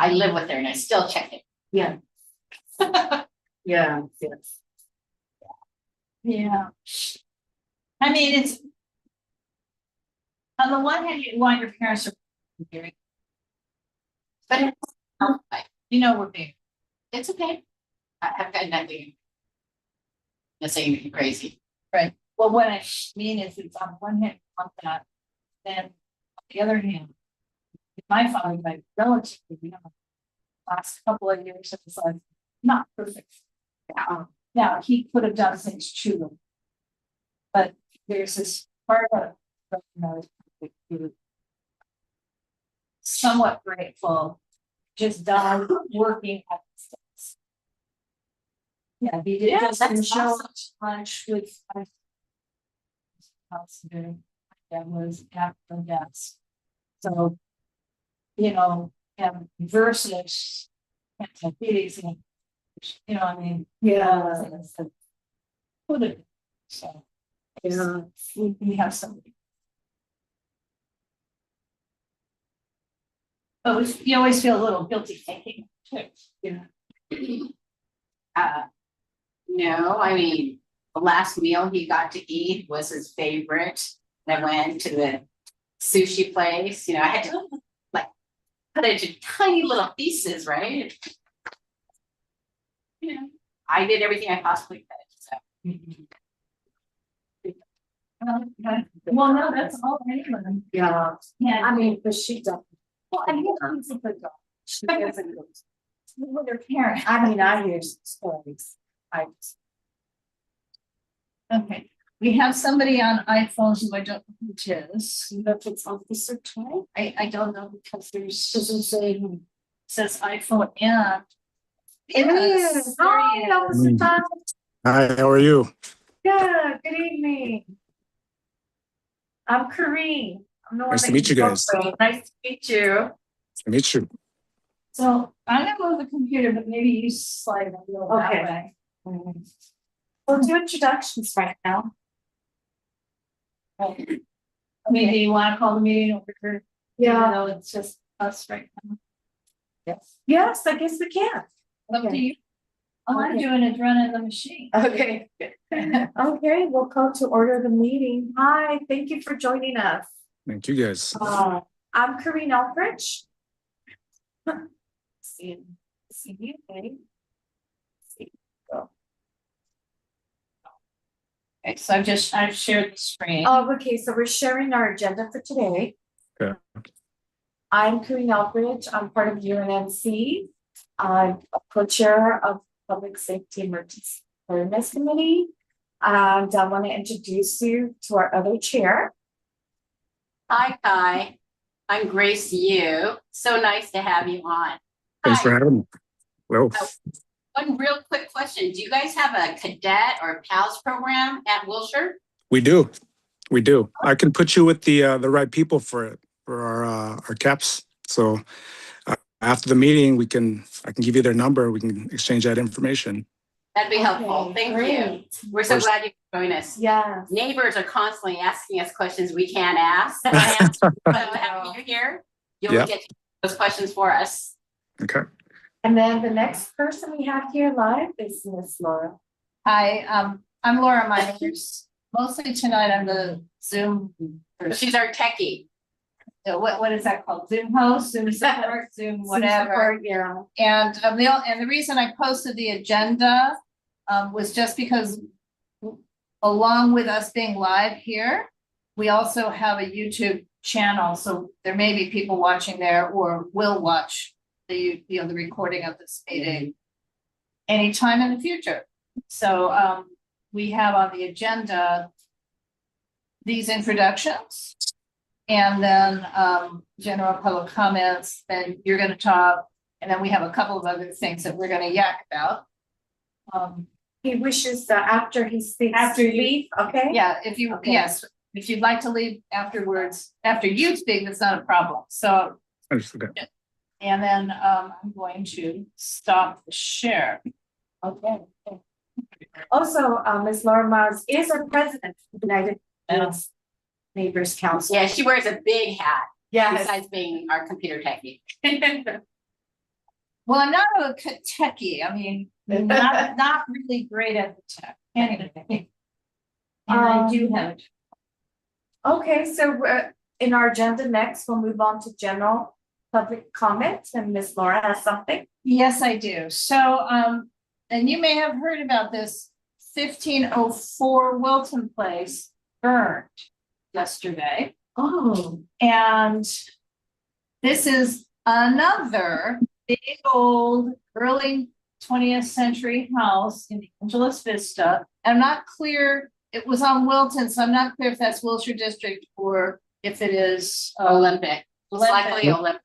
I live with her and I still check it. Yeah. Yeah, yes. Yeah. I mean, it's on the one hand, you want your parents to be, But it's, you know, we're big. it's okay. I've got nothing to say anything crazy. Right. Well, what I mean is, it's on one hand, you want that, then on the other hand, my father died relatively young. Last couple of years of his life, not perfect. Now he could have done things too, but there's this part of somewhat grateful, just done working at the steps. Yeah, he did Yeah, that's show awesome. lunch with that was after death. So, you know, versus diabetes, you know, I mean, Yeah. put it. So, Yeah. we have somebody. Oh, you always feel a little guilty taking it too. Yeah. No, I mean, the last meal he got to eat was his favorite. I went to the sushi place, you know, I had to like cut it into tiny little pieces, right? You know, I did everything I possibly could. So Well, no, that's all anyone. Yeah. Yeah, I mean, but she doesn't. well, I guess she's a good dog. She doesn't. With her parents. I mean, I hear stories. Okay, we have somebody on iPhone who I don't know who it is. If it's Officer Troy, I don't know because there's doesn't say who. says iPhone and. It is. Hi, Officer Troy. Hi, how are you? Yeah, good evening. I'm Kareen. I'm the one Nice to that meet you guys. spoke to. Nice to meet you. Nice to meet you. So I'm gonna move the computer, but maybe you slide it a little that Okay. way. We'll do introductions right now. I mean, do you want to call the meeting over here? Even Yeah. though it's just us right now. Yes. Yes, I guess we can. Up to you. All I'm doing is running the machine. Okay. Okay, we'll call to order the meeting. Hi, thank you for joining us. Thank you guys. I'm Kareen Elbridge. See you, okay. See. Go. Okay, so I've shared the screen. Oh, okay, so we're sharing our agenda for today. Okay. I'm Kareen Elbridge. I'm part of UNNC. I'm a co-chair of Public Safety Emergency Preparedness Committee. And I want to introduce you to our other chair. hi, Kai. I'm Grace Yu. So nice to have you on. Thanks for Hi. having me. Well, One real quick question. Do you guys have a cadet or PALS program at Wilshire? we do. We do. I can put you with the right people for it, for our caps. So after the meeting, I can give you their number. We can exchange that information. That'd be helpful. Okay, Thank you. great. We're so First- glad you could join us. Yes. Neighbors are constantly asking us questions we can't ask. So having you here, you'll Yeah. get those questions for us. Okay. And then the next person we have here live is Miss Laura. Hi, I'm Laura Miners. Mostly tonight I'm the Zoom. She's our techie. What is that called? Zoom host, Zoom support, Zoom whatever. Yeah. And the reason I posted the agenda was just because along with us being live here, we also have a YouTube channel. So there may be people watching there or will watch the recording of this meeting anytime in the future. So we have on the agenda these introductions. And then general public comments, then you're going to talk, and then we have a couple of other things that we're going to yak about. He wishes after he speaks. After you leave, okay? Yeah, Okay. yes, if you'd like to leave afterwards, after you speak, that's not a problem. So, Understood. and then I'm going to stop the share. Okay. Also, Ms. Laura Miles is our president of the United States Neighbors Council. Yeah, she wears a big hat Yes. besides being our computer techie. Well, I'm not a techie. I mean, not really great at the tech. Anyway. And I do have it. Okay, so in our agenda next, we'll move on to general public comment, and Miss Laura has something. Yes, I do. So, and you may have heard about this 1504 Wilton Place burned yesterday. Oh. And this is another big old early 20th century house in Angeles Vista. I'm not clear, it was on Wilton, so I'm not clear if that's Wilshire District or if it is Olympic. It's likely Olympic.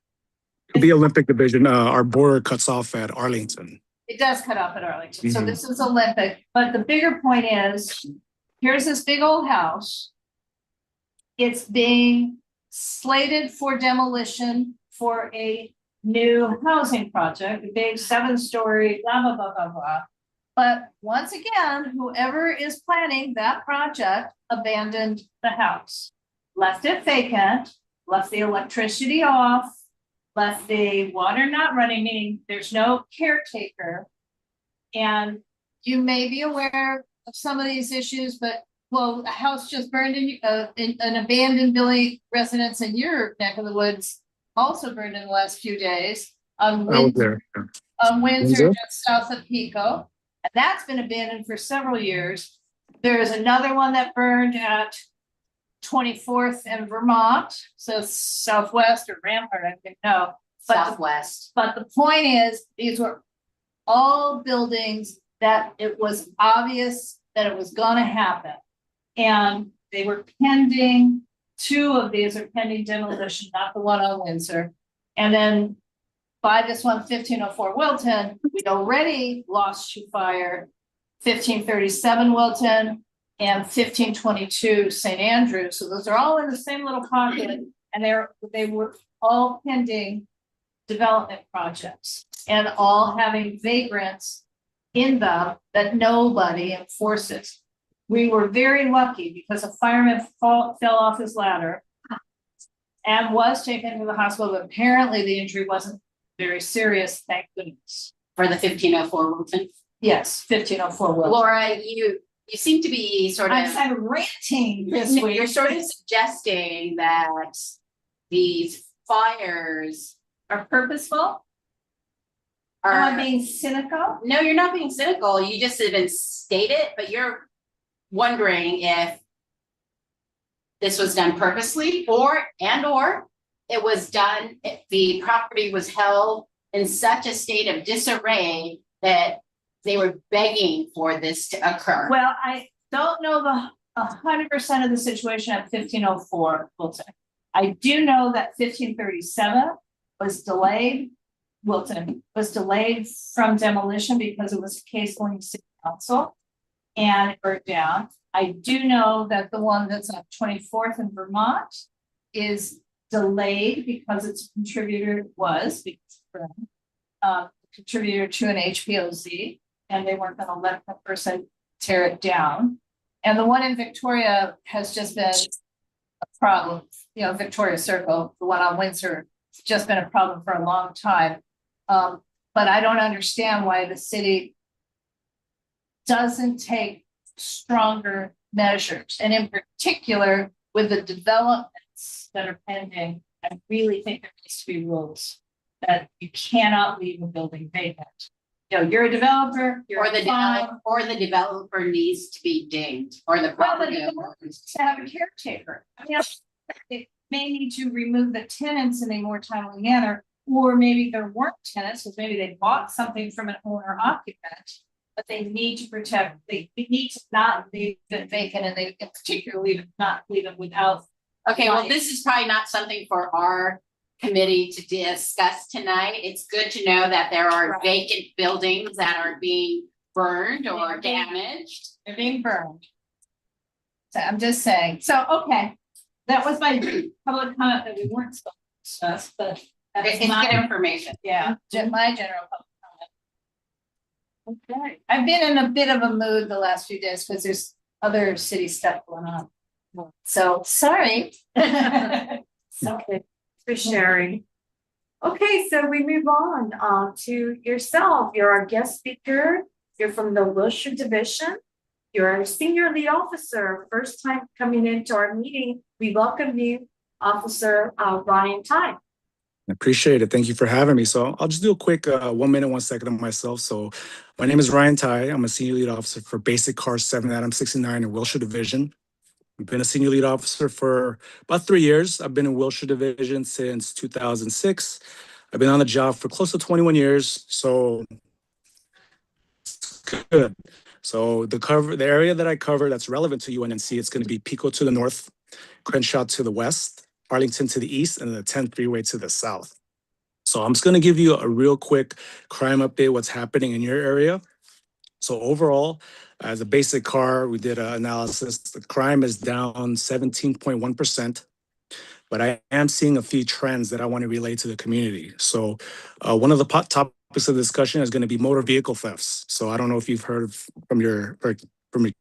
The Olympic division, our border cuts off at Arlington. It does cut off at Arlington. So this is Olympic, but the bigger point is, here's this big old house. It's being slated for demolition for a new housing project, a big 7-story, blah, blah, blah, blah, blah. But once again, whoever is planning that project abandoned the house, left it vacant, left the electricity off, left the water not running, meaning there's no caretaker. And you may be aware of some of these issues, but well, a house just burned in an abandoned building residence in your neck of the woods also burned in the last few days on Windsor, just south of Pico. And that's been abandoned for several years. There's another one that burned at 24th and Vermont, so southwest or Rampart, I don't know. Southwest. But the point is, these were all buildings that it was obvious that it was gonna happen. And they were pending, 2 of these are pending demolition, not the one on Windsor. And then by this one, 1504 Wilton, we'd already lost to fire 1537 Wilton and 1522 St. Andrews. So those are all in the same little pocket, and they were all pending development projects and all having vagrants in them that nobody enforces. We were very lucky because a fireman fell off his ladder and was taken to the hospital, but apparently the injury wasn't very serious, thank goodness. For the 1504 Wilton? Yes, 1504 Wilton. Laura, you seem to be sort of I'm ranting this week. You're sort of suggesting that these fires Are purposeful? are. Am I being cynical? No, you're not being cynical. You just didn't state it, but you're wondering if this was done purposely or it was done, if the property was held in such a state of disarray that they were begging for this to occur. Well, I don't know the 100% of the situation at 1504 Wilton. I do know that 1537 was delayed. Wilton was delayed from demolition because it was a case going to city council and it burned down. I do know that the one that's on 24th in Vermont is delayed because its contributor was contributor to an HPOZ, and they weren't going to let that person tear it down. And the one in Victoria has just been a problem. You know, Victoria Circle, the one on Windsor, it's just been a problem for a long time. But I don't understand why the city doesn't take stronger measures, and in particular with the developments that are pending. I really think there needs to be rules that you cannot leave a building vacant. You know, you're a developer, or the developer needs to be dinged, or the property owner needs to have a caretaker. I mean, they may need to remove the tenants in a more timely manner, or maybe there weren't tenants, because maybe they bought something from an owner occupant, but they need to protect, they need to not leave it vacant, and they particularly not leave it without. Okay, well, this is probably not something for our committee to discuss tonight. It's good to know that there are vacant buildings that are being burned or damaged. They're being burned. So I'm just saying. So, okay, that was my public comment that we weren't supposed to discuss, but it's good information. Yeah, my general public comment. Okay, I've been in a bit of a mood the last few days because there's other city stuff going on. So sorry. Okay, for sharing. Okay, so we move on to yourself. You're our guest speaker. You're from the Wilshire Division. You're a senior lead officer, first time coming into our meeting. We welcome you, Officer Ryan Ty. I appreciate it. Thank you for having me. So I'll just do a quick 1 minute, 1 second of myself. So my name is Ryan Ty. I'm a senior lead officer for Basic Car 7 Adam 69 in Wilshire Division. I've been a senior lead officer for about 3 years. I've been in Wilshire Division since 2006. I've been on the job for close to 21 years. So good. So the area that I cover that's relevant to UNNC, it's going to be Pico to the north, Crenshaw to the west, Arlington to the east, and the 10 freeway to the south. So I'm just going to give you a real quick crime update, what's happening in your area. So overall, as a basic car, we did an analysis. The crime is down 17.1%, but I am seeing a few trends that I want to relate to the community. So one of the topics of discussion is going to be motor vehicle thefts. So I don't know if you've heard from your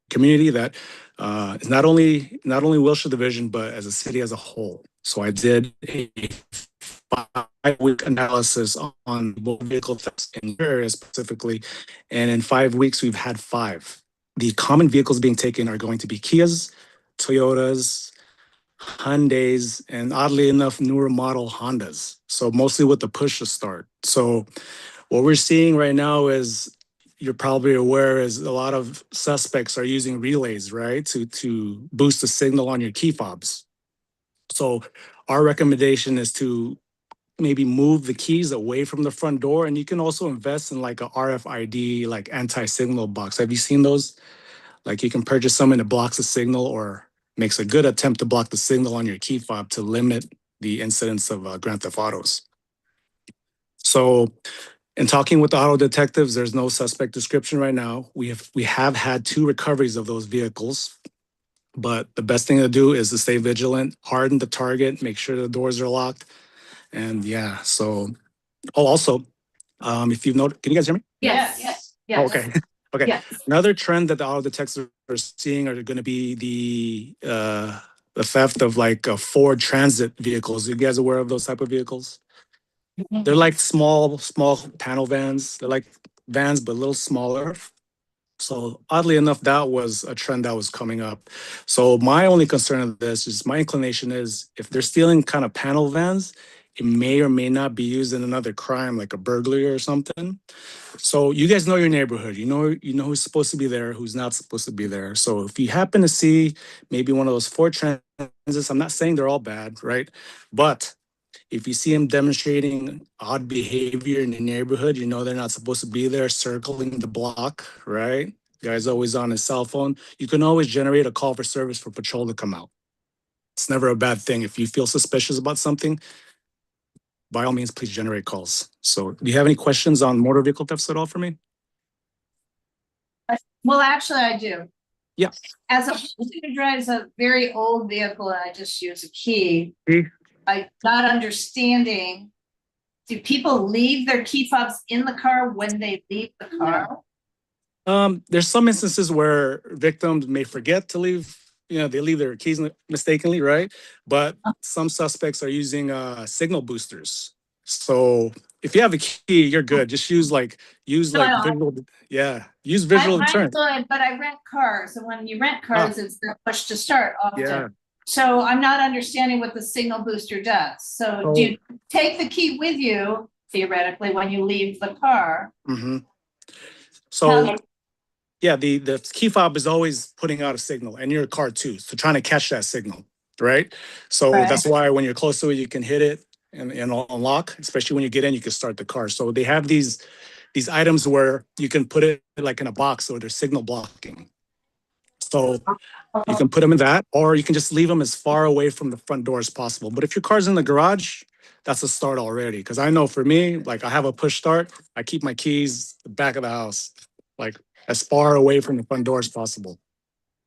community that it's not only Wilshire Division, but as a city as a whole. So I did a 5-week analysis on motor vehicle thefts in your area specifically, and in 5 weeks we've had 5. The common vehicles being taken are going to be Kias, Toyotas, Hyundais, and oddly enough, newer model Hondas. So mostly with the push to start. So what we're seeing right now is, you're probably aware, is a lot of suspects are using relays, right, to boost the signal on your key fobs. So our recommendation is to maybe move the keys away from the front door, and you can also invest in like a RFID, like anti-signal box. Have you seen those? Like you can purchase something that blocks the signal or makes a good attempt to block the signal on your key fob to limit the incidence of Grand Theft Autos. So in talking with the auto detectives, there's no suspect description right now. We have had 2 recoveries of those vehicles, but the best thing to do is to stay vigilant, harden the target, make sure the doors are locked. And yeah, so also, if you've noticed, can you guys hear me? Yes. Yes. Oh, okay. Okay. Yes. Another trend that the auto detectives are seeing are going to be the theft of like Ford Transit vehicles. Are you guys aware of those type of vehicles? They're like small panel vans. They're like vans, but a little smaller. So oddly enough, that was a trend that was coming up. So my only concern of this is, my inclination is, if they're stealing kind of panel vans, it may or may not be used in another crime like a burglary or something. So you guys know your neighborhood. You know who's supposed to be there, who's not supposed to be there. So if you happen to see maybe one of those Ford Transits, I'm not saying they're all bad, right? But if you see them demonstrating odd behavior in the neighborhood, you know they're not supposed to be there, circling the block, right? Guy's always on his cell phone. You can always generate a call for service for patrol to come out. It's never a bad thing. If you feel suspicious about something, by all means, please generate calls. So do you have any questions on motor vehicle thefts at all for me? Well, actually, I do. Yeah. As a person who drives a very old vehicle and I just use a key, I'm not understanding. Do people leave their key fobs in the car when they leave the car? There's some instances where victims may forget to leave, they leave their keys mistakenly, right? But some suspects are using signal boosters. So if you have a key, you're good. Just use visual, use visual deterrent. But I rent cars, and when you rent cars, it's the push to start often. Yeah. So I'm not understanding what the signal booster does. So do you take the key with you theoretically when you leave the car? Mm-hmm. So yeah, the key fob is always putting out a signal, and your car too. So trying to catch that signal, right? So that's why when you're close to it, you can hit it and unlock. Especially when you get in, you can start the car. So they have these items where you can put it like in a box, so they're signal blocking. So you can put them in that, or you can just leave them as far away from the front door as possible. But if your car's in the garage, that's a start already. Because I know for me, like I have a push start, I keep my keys the back of the house, like as far away from the front door as possible.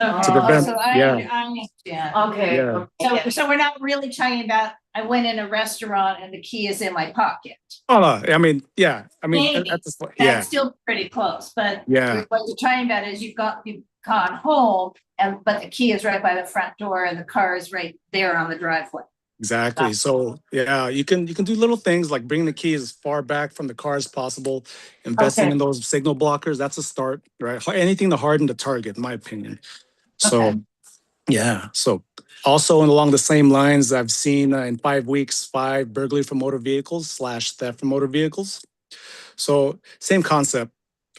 Okay, To prevent- so yeah. I understand. Okay. Yeah. So we're not really talking about, I went in a restaurant and the key is in my pocket. Oh, I mean, yeah. I mean, Maybe. yeah. That's still pretty close, but Yeah. what you're talking about is you've gone home but the key is right by the front door and the car is right there on the driveway. Exactly. So yeah, you can do little things like bring the key as far back from the car as possible, investing Okay. in those signal blockers. That's a start, right? Anything to harden the target, in my opinion. Okay. So yeah. So also and along the same lines, I've seen in 5 weeks, 5 burglary from motor vehicles / theft from motor vehicles. So same concept.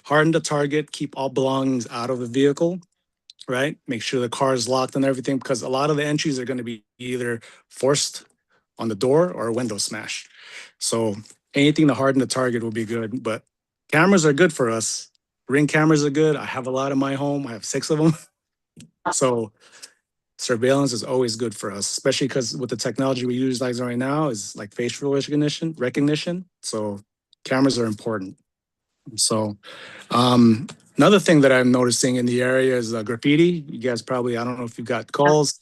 Harden the target, keep all belongings out of the vehicle, right? Make sure the car is locked and everything because a lot of the entries are going to be either forced on the door or a window smash. So anything to harden the target will be good. But cameras are good for us. Ring cameras are good. I have a lot in my home. I have 6 of them. So surveillance is always good for us, especially because with the technology we utilize right now is like facial recognition. So cameras are important. So another thing that I'm noticing in the area is graffiti. You guys probably, I don't know if you got calls.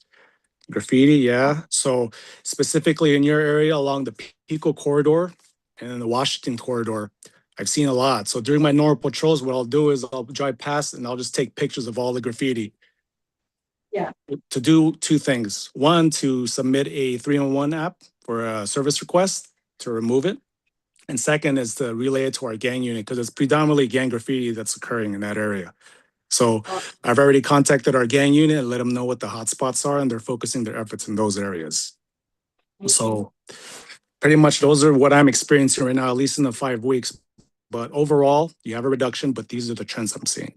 Graffiti, yeah. So specifically in your area along the Pico corridor and then the Washington corridor, I've seen a lot. So during my normal patrols, what I'll do is I'll drive past and I'll just take pictures of all the graffiti. Yeah. To do 2 things. One, to submit a 311 app for a service request to remove it. And second is to relay it to our gang unit because it's predominantly gang graffiti that's occurring in that area. So I've already contacted our gang unit and let them know what the hotspots are, and they're focusing their efforts in those areas. So pretty much those are what I'm experiencing right now, at least in the 5 weeks. But overall, you have a reduction, but these are the trends I'm seeing.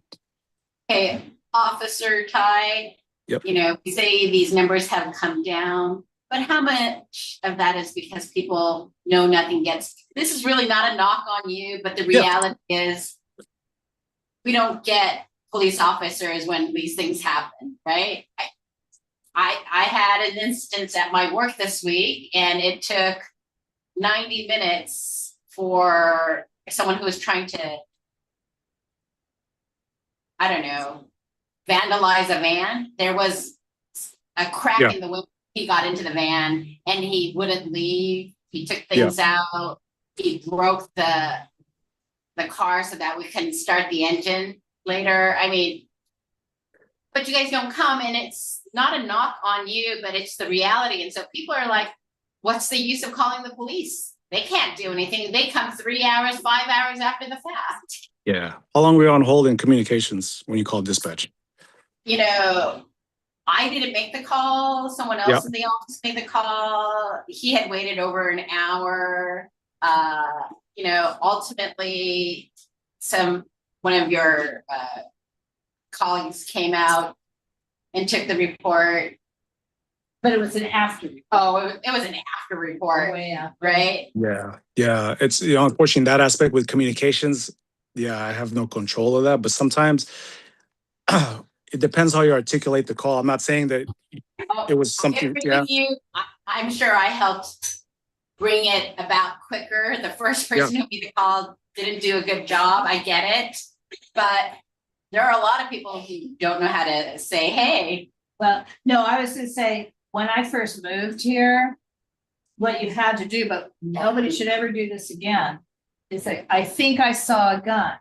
Okay, Officer Ty. Yep. You know, you say these numbers have come down, but how much of that is because people know nothing gets, this is really not a knock on you, but the reality is we don't get police officers when these things happen, right? I had an instance at my work this week and it took 90 minutes for someone who was trying to, I don't know, vandalize a van. There was a crack in the window. He got into the van and he wouldn't leave. He took things out. He broke the car so that we couldn't start the engine later. I mean, but you guys don't come, and it's not a knock on you, but it's the reality. And so people are like, what's the use of calling the police? They can't do anything. They come 3 hours, 5 hours after the fact. Yeah. How long were you on hold in communications when you called dispatch? You know, I didn't make the call. Someone else in the office made the call. He had waited over an hour. You know, ultimately, one of your colleagues came out and took the report. But it was an after. Oh, it was an after report, right? Yeah. Yeah. It's, unfortunately, that aspect with communications, I have no control of that. But sometimes it depends how you articulate the call. I'm not saying that it was something. With you, I'm sure I helped bring it about quicker. The first person who made the call didn't do a good job. I get it. But there are a lot of people who don't know how to say, hey. Well, no, I was gonna say, when I first moved here, what you had to do, but nobody should ever do this again, is say, I think I saw a gun.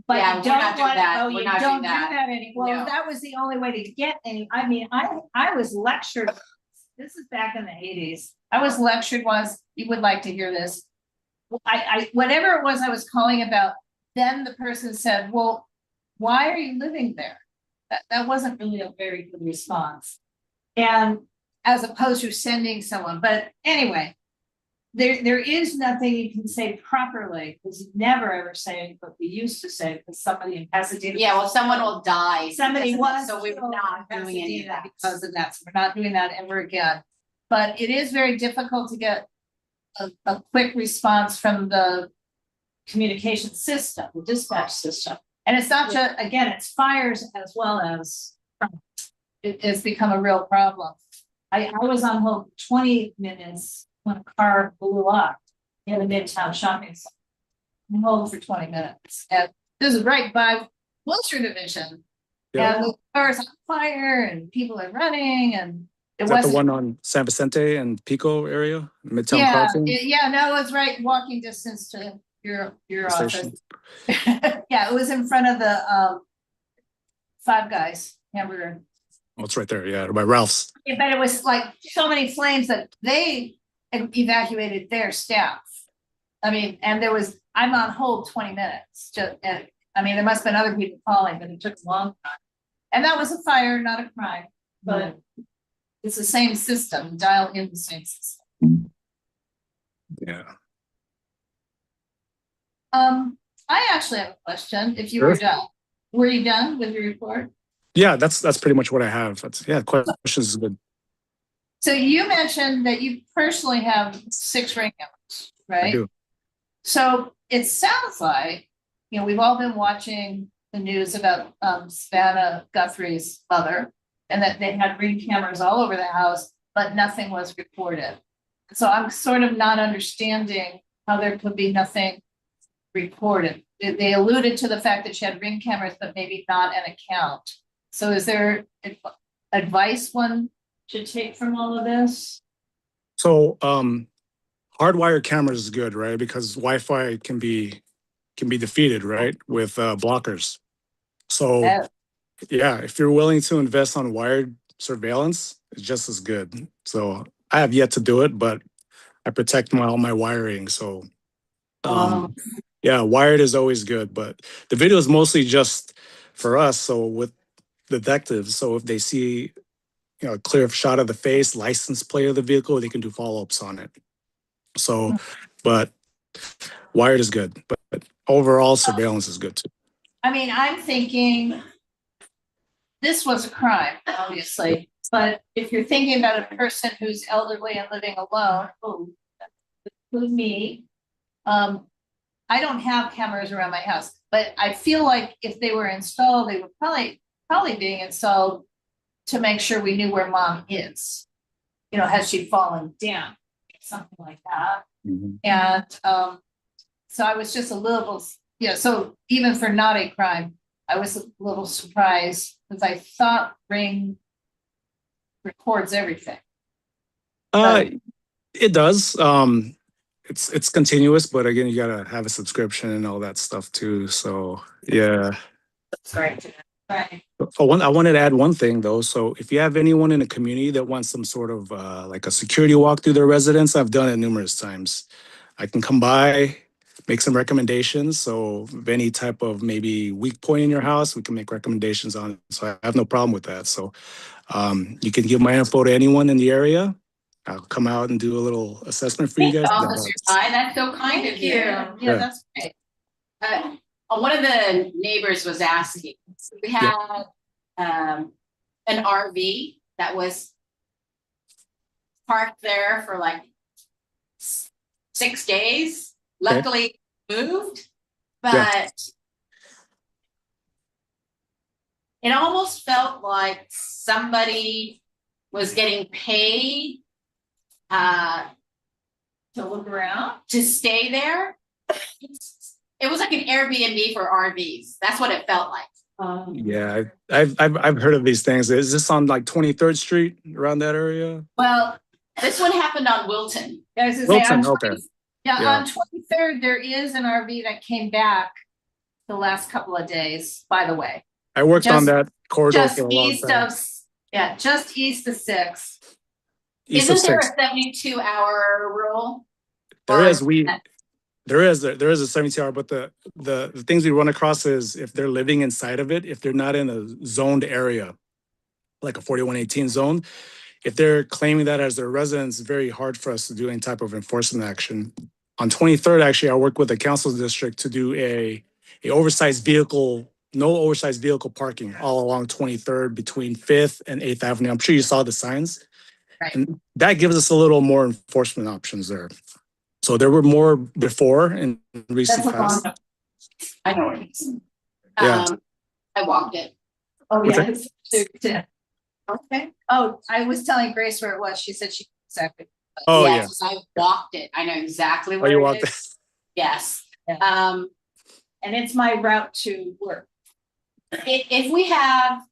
But Yeah, you we're don't not doing want, that. oh, We're you not don't doing do that. that anymore. Well, No. that was the only way to get any, I mean, I was lectured, this is back in the 80s. I was lectured once, you would like to hear this. I whatever it was I was calling about, then the person said, well, why are you living there? That wasn't really a very good response. And as opposed to sending someone, but anyway, there is nothing you can say properly, because you never ever say what we used to say, because somebody in Pasadena. Yeah, well, someone will die. Somebody was. So we're not doing any of that. Because of that, so we're not doing that ever again. But it is very difficult to get a quick response from the communication system, the dispatch system. And it's not just, again, it's fires as well as it has become a real problem. I was on hold 20 minutes when a car blew up in the Midtown shopping center. I'm hold for 20 minutes. And this is right by Wilshire Division. Yeah. And the car's on fire and people are running, and Is that the one on San Vicente and Pico area, Midtown Crossing? No, it's right walking distance to your office. Station. Yeah, it was in front of the Five Guys hamburger. Oh, it's right there. Yeah, by Ralph's. Yeah, but it was like so many flames that they evacuated their staff. I mean, and I'm on hold 20 minutes, and I mean, there must have been other people calling, but it took a long time. And that was a fire, not a crime, but it's the same system, dial in the same system. Yeah. I actually have a question, if you were Sure. done. Were you done with your report? Yeah, that's pretty much what I have. Questions is good. So you mentioned that you personally have 6 ring cameras, I right? do. So it sounds like, we've all been watching the news about Savannah Guthrie's mother, and that they had ring cameras all over the house, but nothing was reported. So I'm sort of not understanding how there could be nothing reported. They alluded to the fact that she had ring cameras, but maybe not an account. So is there advice one should take from all of this? So hardwired cameras is good, right? Because Wi-Fi can be defeated, right? With blockers. So yeah, if you're willing to invest on wired surveillance, it's just as good. So I have yet to do it, but I protect all my wiring. So yeah, wired is always good, but the video is mostly just for us. So with detectives, so if they see a clear shot of the face, license plate of the vehicle, they can do follow-ups on it. So, but wired is good, but overall surveillance is good too. I mean, I'm thinking this was a crime, obviously, but if you're thinking about a person who's elderly and living alone, include me, I don't have cameras around my house, but I feel like if they were installed, they were probably being installed to make sure we knew where mom is. Has she fallen down, something like that. Mhm. And so I was just a little, so even for not a crime, I was a little surprised because I thought Ring records everything. It does. It's continuous, but again, you gotta have a subscription and all that stuff too. So yeah. Sorry. Right. I wanted to add one thing though. So if you have anyone in the community that wants some sort of like a security walk through their residence, I've done it numerous times. I can come by, make some recommendations. So if any type of maybe weak point in your house, we can make recommendations on it. So I have no problem with that. So you can give my info to anyone in the area. I'll come out and do a little assessment for you guys. Officer Ty, that's so kind of you. Yeah, Yeah. that's great. One of the neighbors was asking, we had an RV that was parked there for like 6 days. Luckily moved, but it almost felt like somebody was getting paid To look around. to stay there. It was like an Airbnb for RVs. That's what it felt like. Yeah, I've heard of these things. Is this on like 23rd Street around that area? Well, this one happened on Wilton. I was gonna say, Wilton, on okay. Yeah, Yeah. on 23rd, there is an RV that came back the last couple of days, by the way. I worked on Just- that corridor Just for a long east time. of, just east of 6. East of Isn't there 6. a 72-hour rule? There Or- is there is a 72-hour, but the things we run across is if they're living inside of it, if they're not in a zoned area, like a 4118 zone, if they're claiming that as their residence, it's very hard for us to do any type of enforcement action. On 23rd, actually, I worked with the council district to do a oversized vehicle, no oversized vehicle parking all along 23rd between 5th and 8th Avenue. I'm sure you saw the signs. Right. And that gives us a little more enforcement options there. So there were more before in recent past. I know what it is. Yeah. I walked it. Oh, Okay. yes. Okay. Oh, I was telling Grace where it was. She said she exactly. Oh, yeah. Yes, I walked it. I know exactly Oh, where you it walked is. Yes. Yeah. And it's my route to work. If we have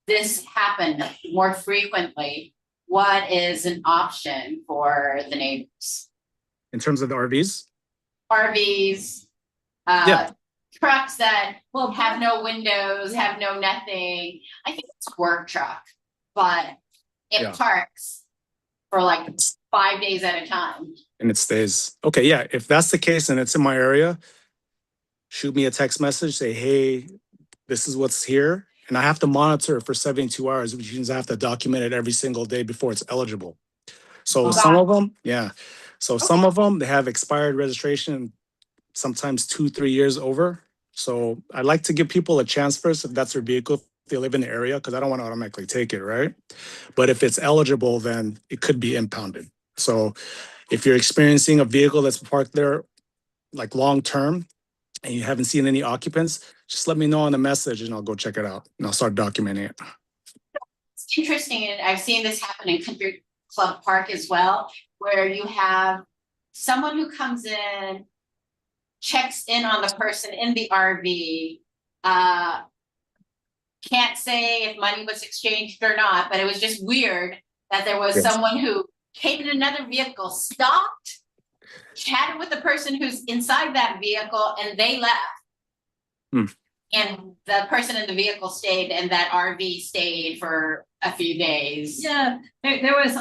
this happen more frequently, what is an option for the neighbors? In terms of the RVs? RVs, Yeah. trucks that have no windows, have no nothing. I think it's a work truck, but it Yeah. parks for like 5 days at a time. And it stays. Okay, yeah, if that's the case and it's in my area, shoot me a text message, say, hey, this is what's here. And I have to monitor it for 72 hours, which means I have to document it every single day before it's eligible. So some of them, yeah. So some of them, they have expired registration, sometimes 2-3 years over. So I'd like to give people a chance first if that's their vehicle, if they live in the area, because I don't want to automatically take it, right? But if it's eligible, then it could be impounded. So if you're experiencing a vehicle that's parked there like long term and you haven't seen any occupants, just let me know on the message and I'll go check it out and I'll start documenting it. It's interesting, and I've seen this happen in Country Club Park as well, where you have someone who comes in, checks in on the person in the RV, can't say if money was exchanged or not, but it was just weird that there was Yes. someone who came in another vehicle, stopped, chatted with the person who's inside that vehicle, and they left. Hmm. And the person in the vehicle stayed, and that RV stayed for a few days. Yeah, there was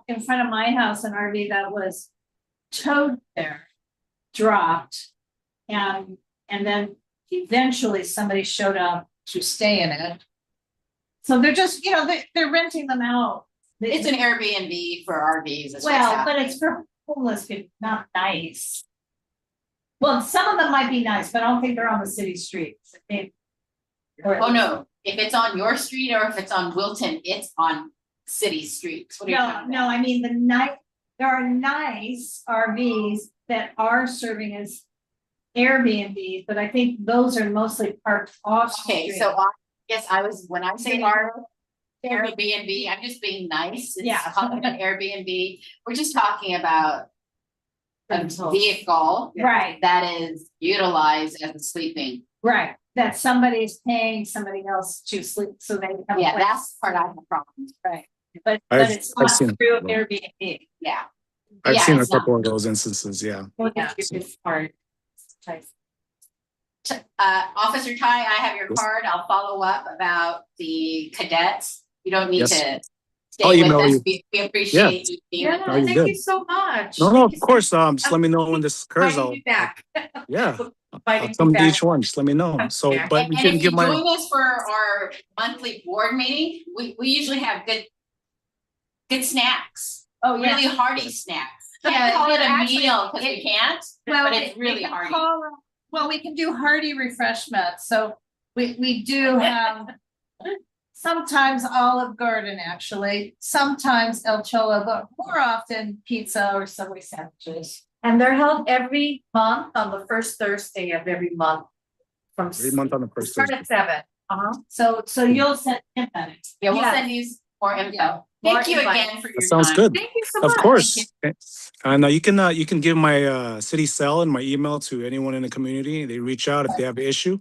in front of my house, an RV that was towed there, dropped. And then eventually somebody showed up to stay in it. So they're just, they're renting them out. It's an Airbnb for RVs. is what's Well, but happening. it's for homeless people, not nice. Well, some of them might be nice, but I don't think they're on the city streets. Oh, no, if it's on your street or if it's on Wilton, it's on city streets. What are you talking No, about? I mean, there are nice RVs that are serving as Airbnbs, but I think those are mostly parked off. Okay, street. so I guess when I say Airbnb, I'm just being nice. It's Yeah. called an Airbnb. We're just talking about a Rentals. vehicle Right, that is utilized as a sleeping. right, that somebody's paying somebody else to sleep, so they have. a Yeah, place. that's the part I have a problem with. Right, but I've- it's I've not seen it through before. Airbnb. Yeah. I've Yeah, seen a it's not. couple of those instances, yeah. What Yeah. is your part? Officer Ty, I have your Yes. card. I'll follow up about the cadets. You don't need Yes. to I'll stay with email us. you. We appreciate you being with Yeah, No, us. you thank did. you so much. No, Thank of you so course, much. just let me know when this occurs. Inviting you back. Yeah, I'll Inviting come you to back. each one, just let me know. So, Yeah. but you And can if give you my, join us for our monthly board meeting, we usually have good snacks, Oh, yeah. really hearty snacks. Yeah, Can't call it a actually, meal because we can't, but it's really hearty. Well, we can do hearty refreshments, so we do have. Sometimes Olive Garden, actually, sometimes El Cholo, but more often pizza or Subway sandwiches. And they're held every month on the first Thursday of every month. From every month on the first start Thursday. at 7. So you'll send him that. Yeah, we'll Yes. send you more info. Yeah. Thank More you invites. again for your That sounds time. good. Thank you so Of much. course. And you can give my city cell and my email to anyone in the community. They reach out if they have an issue.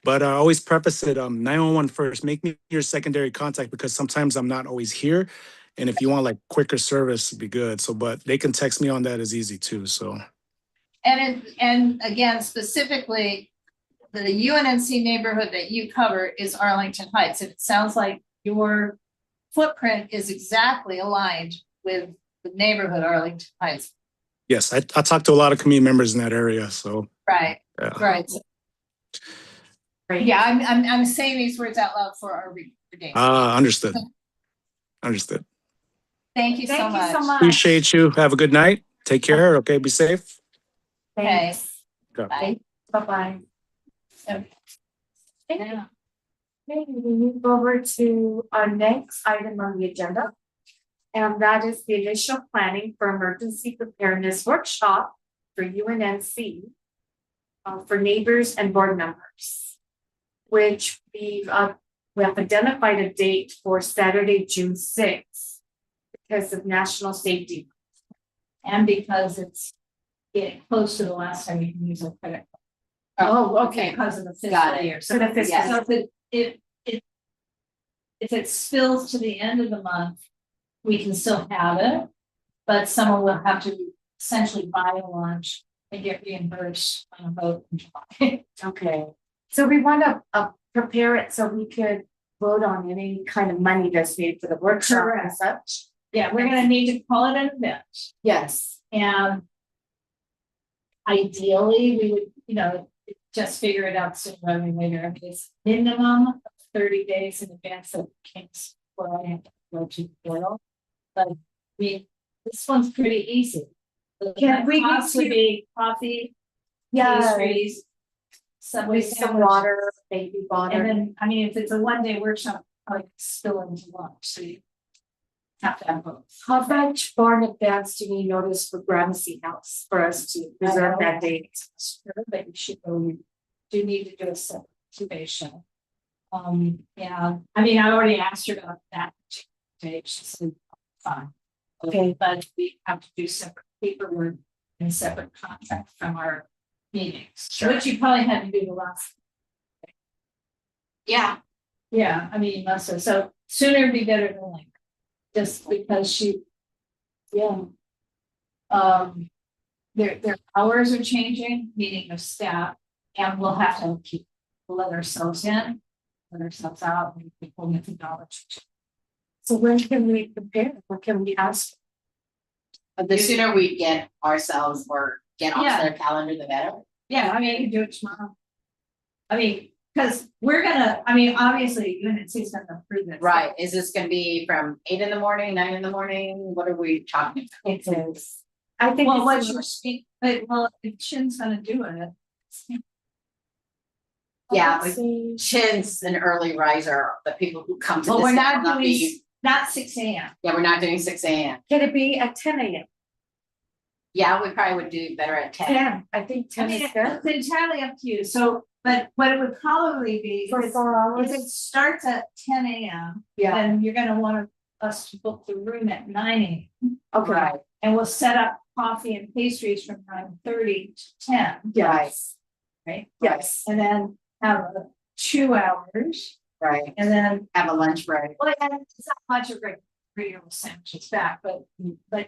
But I always preface it 911 first. Make me your secondary contact because sometimes I'm not always here. And if you want like quicker service, it'd be good. So, but they can text me on that is easy too. So And again, specifically, the UNNC neighborhood that you cover is Arlington Heights. It sounds like your footprint is exactly aligned with the neighborhood Arlington Heights. yes, I talk to a lot of community members in that area. So Right, yeah. right. Great. Yeah, I'm saying these words out loud for our reading. Understood. Understood. Thank you so Thank you much. so much. Appreciate you. Have a good night. Take care. Okay, be safe. Thanks. Okay. Bye. Bye-bye. Yeah. Okay, we move over to our next item on the agenda. And that is the initial planning for emergency preparedness workshop for UNNC. For neighbors and board members. Which we have identified a date for Saturday, June 6th. Because of National Safety. And because it's getting close to the last time you can use a credit Oh, okay. because of the Got fiscal it. year. So the fiscal. Yes. So if it spills to the end of the month, we can still have it, but someone will have to essentially buy a lunch they get reimbursed on a vote in July. Okay, so we want to prepare it so we could vote on any kind of money that's needed for the workshop and Correct. such. Yeah, we're gonna need to call it an event, Yes. and ideally, we would, just figure it out sooner rather than later. It's minimum of 30 days in advance of King's where I have to go to the portal. But this one's pretty easy. Can we get Costs would to- be coffee, Yeah. pastries, Subway With some sandwiches. water, baby water. And then, I mean, if it's a 1-day workshop, like spill into lunch, so you have to have both. How much far in advance do you notice for Gramercy House for us to reserve that date? Sure, but you should go, do need to do a separate reservation. Yeah, I mean, I already asked her about that date, she said, fine. Okay. But we have to do separate paperwork and separate contract from our meetings, which you probably had to do the last. Yeah, Yeah, I mean, so sooner would be better than later, just because yeah. Their hours are changing, meaning of staff, and we'll have to let ourselves in, let ourselves out, and people methodology. So when can we prepare? What can we ask? but the sooner we get ourselves or get off Yeah. their calendar, the better. Yeah, I mean, you can do it tomorrow. I mean, because we're gonna, I mean, obviously, UNNC is gonna approve this. Right, is this gonna be from 8 in the morning, 9 in the morning, what are we talking about? It is. I think. Well, it's what's in- your speak, but well, if Chin's gonna do it. Yeah, Let's see. Chin's an early riser, the people who come to Well, this. we're not will doing, be- not 6 AM. Yeah, we're not doing 6 AM. Can it be at 10 a.m.? Yeah, we probably would do better at 10. 10, I think I 10 mean, is good. it's entirely up to you, so, but what it would probably be, For if 4 hours? it starts at 10 AM, Yeah, then you're gonna want us to book the room at 9 AM. okay, Right, And we'll set up coffee and pastries from 9:30 to 10, yes, right? yes. And then have 2 hours, right, and then, have a lunch break. well, and it's not much of a regular sandwiches back, but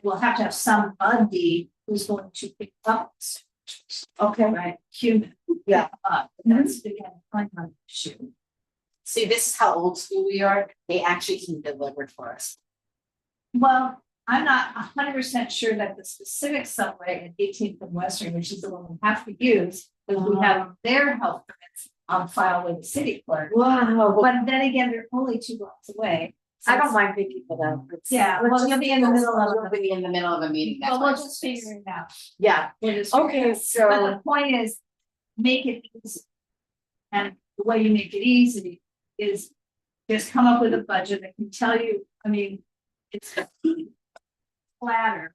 we'll have to have somebody who's going to pick up the sandwiches, Okay, right? Human. Yeah. That's again, kind of an issue. See, this is how old school we are, they actually can deliver for us. Well, I'm not 100% sure that the specific subway at 18th and Western, which is the one we have to use, because we have their health permits on file with the city clerk. wow, But then again, they're only 2 blocks away. So I don't it's- mind picking for that. Yeah, Let's well, just- you'll be in the middle of We'll be in the middle of a meeting, that's But why. we'll just figure it out. Yeah, We'll just figure it okay, out. But so, the point is, make it easy. And the way you make it easy is just come up with a budget that can tell you, I mean, it's platter.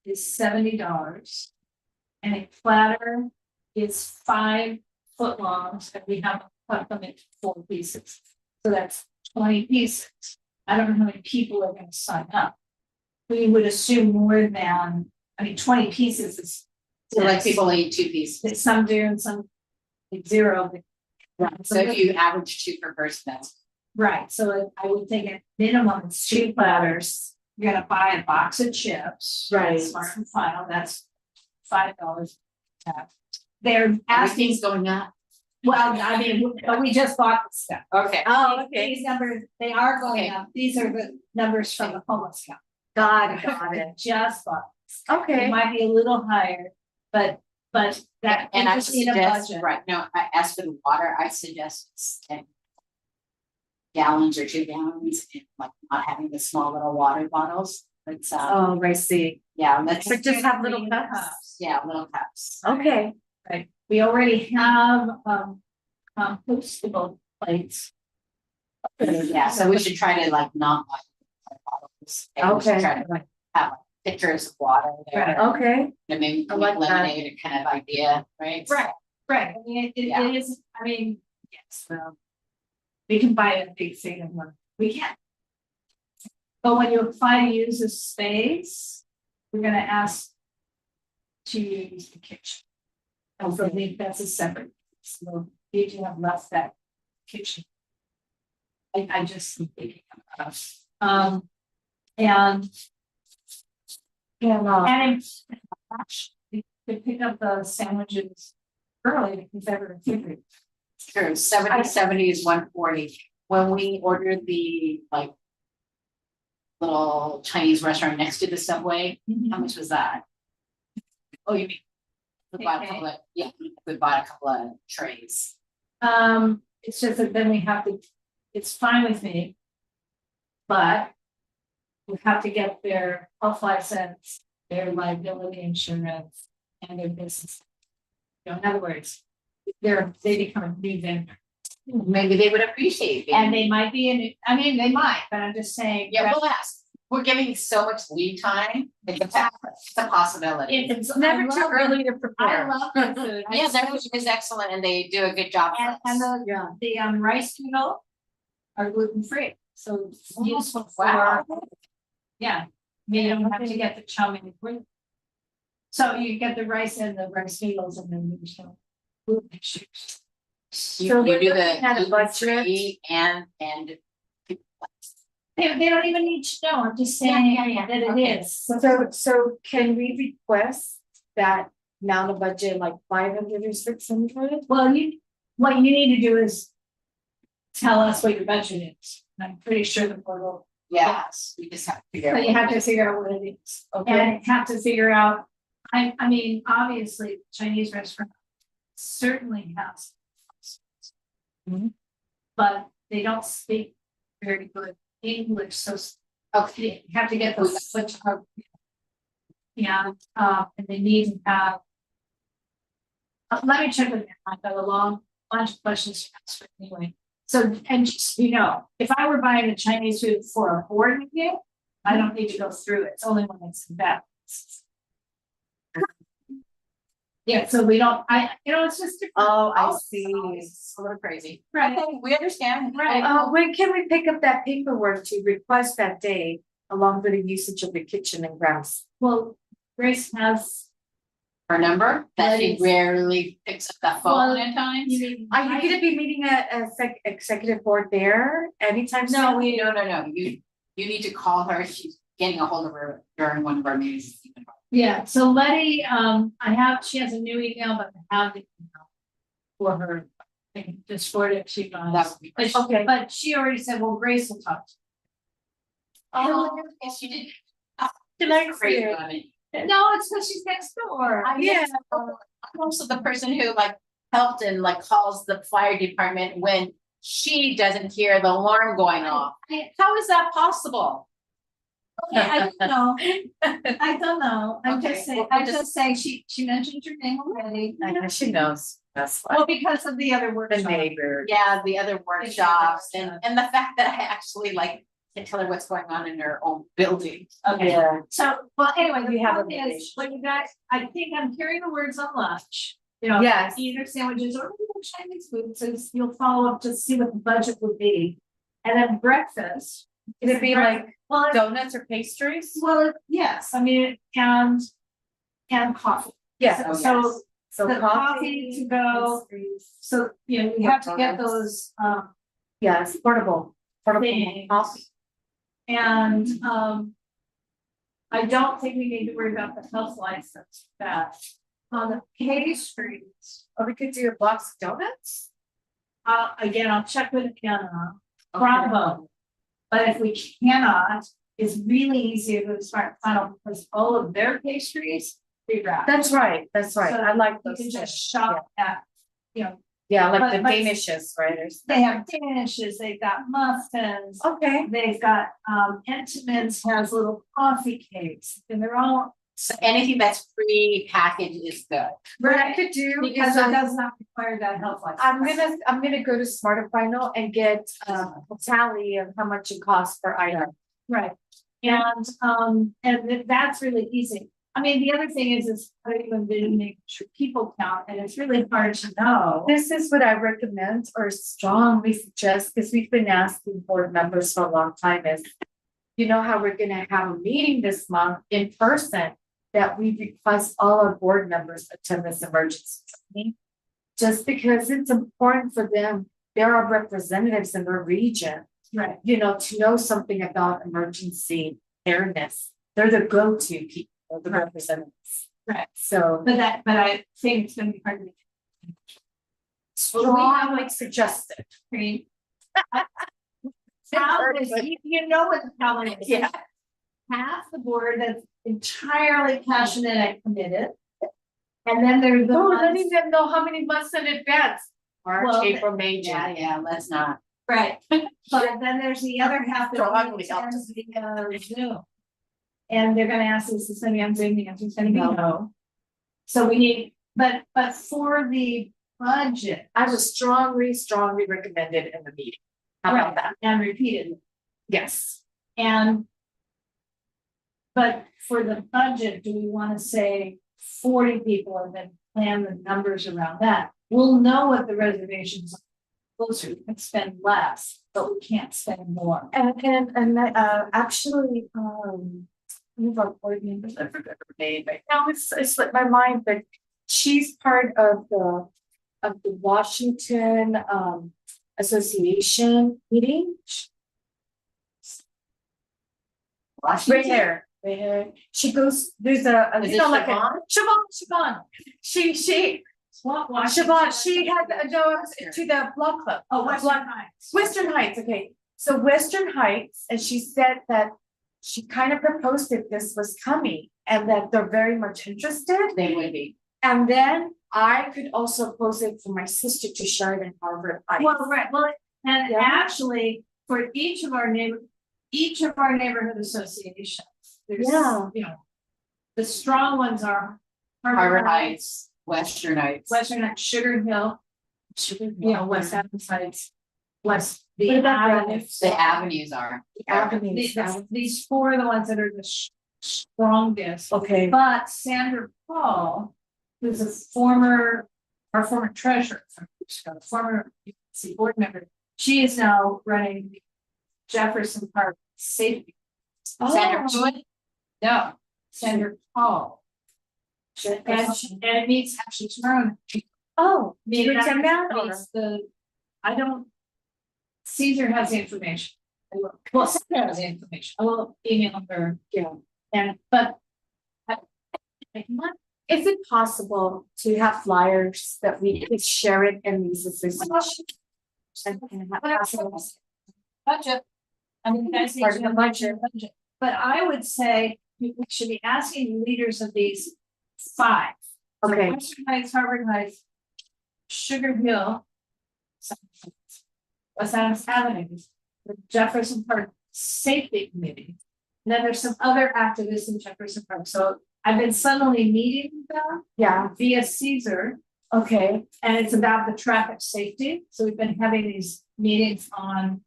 Is $70. And a platter is 5 foot longs, and we have to cut them into 4 pieces. So that's 20 pieces. I don't know how many people are gonna sign up. We would assume more than, I mean, 20 pieces is. So like people eat 2 pieces, That some do and some like 0, but. right, so if you average 2 per person, that's. Right, so I would think at minimum it's 2 platters. You're gonna buy a box of chips. Right. Smart and Final, that's $5. They're asking, Everything's going up. well, I mean, but we just bought the stuff. Okay. oh, These numbers, they are going Okay. up. These are the numbers from the homeless count. got it, Just bought. It okay. might be a little higher, but that, we And I just need a suggest, budget. right, no, as for the water, I suggest 10 gallons or 2 gallons, and like not having the small little water bottles. It's Oh, I see, yeah, let's, but just have little Green cups, yeah, little cups. okay, Right, we already have compostable plates. Yeah, so we should try to like not buy water bottles. And we should Okay. try to like have like pictures of water there. okay, And maybe I like that. lemonade kind of idea, right? Right, right, I mean, Yeah. it is, I mean, yes, we can buy a big thing of one, we can. But when you apply to use a space, we're gonna ask to use the kitchen. And so I think that's a separate, so you can have left that kitchen. I just am thinking about us, and yeah, And could pick up the sandwiches early if ever figured. True, 70 is 140. When we ordered the like little Chinese restaurant next to the Subway, how much was that? Oh, you mean? We bought a couple of, yeah, we bought a couple of trays. It's just that then we have to, it's fine with me. But we have to get their health license, their liability insurance, and their business. You know, in other words, they become a new vendor. Maybe they would appreciate it. And they might be in, I mean, they might, but I'm just saying. Yeah, we'll ask. We're giving so much lead time. It's a possibility. It's Never I too love early it. to prepare. I love their food. Yeah, their food is excellent and they do a good job. for And us. the rice noodle are gluten free, so it's useful for, Wow. yeah, you don't have to get the chow mein gluten. So you get the rice and the rice noodles and then you show gluten issues. You So we're do looking at a the budget. gluten-free and. They don't even need to know, I'm just saying Yeah. that it Okay. is. So can we request that amount of budget, like 500 or 600? Well, what you need to do is tell us what your budget is. I'm pretty sure the board will, Yes, we just have to figure out. but you have to figure out what it is. Okay, And you have to figure out, I mean, obviously, Chinese restaurant certainly has. Mhm. But they don't speak very good English, so Okay, you have to get those switch up. Yeah, and they need to have. Let me check with you, I've got a long bunch of questions to ask for anyway. So, and just, you know, if I were buying the Chinese food for a board meeting, I don't need to go through it, it's only when it's that. Yeah, so we don't, it's just. different. oh, I Oh, see. it's a little crazy. Right. Okay, we understand. Right. When can we pick up that paperwork to request that day along with the usage of the kitchen and grounds? Well, Grace has. Her number, that she Right. rarely picks up that phone Well, at times. You mean? Are you gonna be meeting at executive board there anytime soon? No, you need to call her, she's getting a hold of her during one of our meetings. Yeah, so Letty, she has a new email, but I have the email for her. I can just forward it to you That guys. would be But great. she, Okay. but she already said, well, Grace will talk to Oh, yes, you did. Did I Crazy see it? about it. you. No, it's because she's next door. Yeah. I'm also the person who like helped and like calls the fire department when she doesn't hear the alarm going off. How is that possible? Okay, I don't know. I don't know. I'm Okay, just saying, well, I'm just saying, she mentioned your name already. I know she knows, that's why. Well, because of the other The workshop. neighbor. Yeah, the other workshops and the fact that I actually like can tell her what's going on in her own building. Okay. Yeah. So, well, anyway, the We have a point is, relationship. when you guys, I think I'm hearing the words on lunch. You know, Yes. either sandwiches or Chinese food, so you'll follow up to see what the budget would be. And then breakfast. Could it be like Well, donuts or pastries? yes, I mean, and coffee. Yeah. Oh, So, yes. So the coffee to go. pastries. so, you know, you have to get Donuts. those, Yes, portable things. coffee. And, I don't think we need to worry about the health license, that on the pastries. Or we could do a box of donuts? Again, I'll check with Anna, Bravo. But if we cannot, it's really easy to start final because all of their pastries, they wrap. That's right, that's right. So I like You those. can too. just shop at, you know, Yeah, like the but- Danishes, right? Or they have dishes, they've got muffins. Okay. They've got, Entenmann's has little coffee cakes and they're all. So anything that's pre-packaged is good. What I could do Because is it does not require that health license. I'm gonna go to Smarter Final and get a tally of how much it costs per item. Right, and that's really easy. I mean, the other thing is how do you envision making sure people count, and it's really hard to know. This is what I recommend or strongly suggest, because we've been asking board members for a long time is, you know how we're gonna have a meeting this month in person, that we request all our board members attend this emergency meeting. Just because it's important for them, there are representatives in their region, Right, you know, to know something about emergency preparedness. They're the go-to people, the representatives. Right. So But I think it's gonna be hard to. strongly suggested. You know what the problem is. Yeah. Half the board that's entirely passionate and committed. And then there's the Oh, I don't ones, even know how many months in advance. March, Well, April, May, Yeah, June. yeah, let's not. right, but then there's the other half that Strongly only attends the Zoom. And they're gonna ask us, is any on Zoom, the answer's gonna be no. So we need, but for the budget. I was strongly recommended in the meeting. How about that? And repeated, Yes. and. But for the budget, do we wanna say 40 people and then plan the numbers around that? We'll know what the reservations are. Closer, we can spend less, but we can't spend more. And actually, one of our board members, I forgot her name, right now it slipped my mind, but she's part of the Washington Association meeting. Right there. She goes, there's a, Is you it know, like Siobhan? Siobhan. She Siobhan, she had go to the blog club. Oh, Western Blog- Heights. Western Heights, okay. So Western Heights, and she said that she kind of proposed that this was coming and that they're very much interested. They would be. And then I could also post it for my sister to share it in Harvard Heights. Well, right, well, and Yeah. actually, for each of our neighborhood associations, there's, Yeah. you know. The strong ones are. Harvard Heights, Western Heights. Western Heights, Sugar Hill, you know, West Adams Heights, West, the What about avenues. The avenues are. Avenues. These four are the ones that are the strongest. Okay, But Sandra Paul, who's our former treasurer, former UNC board member, she is now running Jefferson Park Safety. Sandra Oh. Joy? No, Sandra Paul. And it meets actually tomorrow. Oh, Maybe you attend that or? I don't. Caesar has the information. Well, Caesar has the information. I will email her, but. Is it possible to have flyers that we could share it in these associations? And have possible- Budget. I mean, that's Part of the budget. But I would say we should be asking the leaders of these five. So Okay. Western Heights, Harvard Heights, Sugar Hill. West Adams Avenue, the Jefferson Park Safety Committee. And then there's some other activists in Jefferson Park, so I've been suddenly meeting with them Yeah, via Caesar. okay, And it's about the traffic safety, so we've been having these meetings on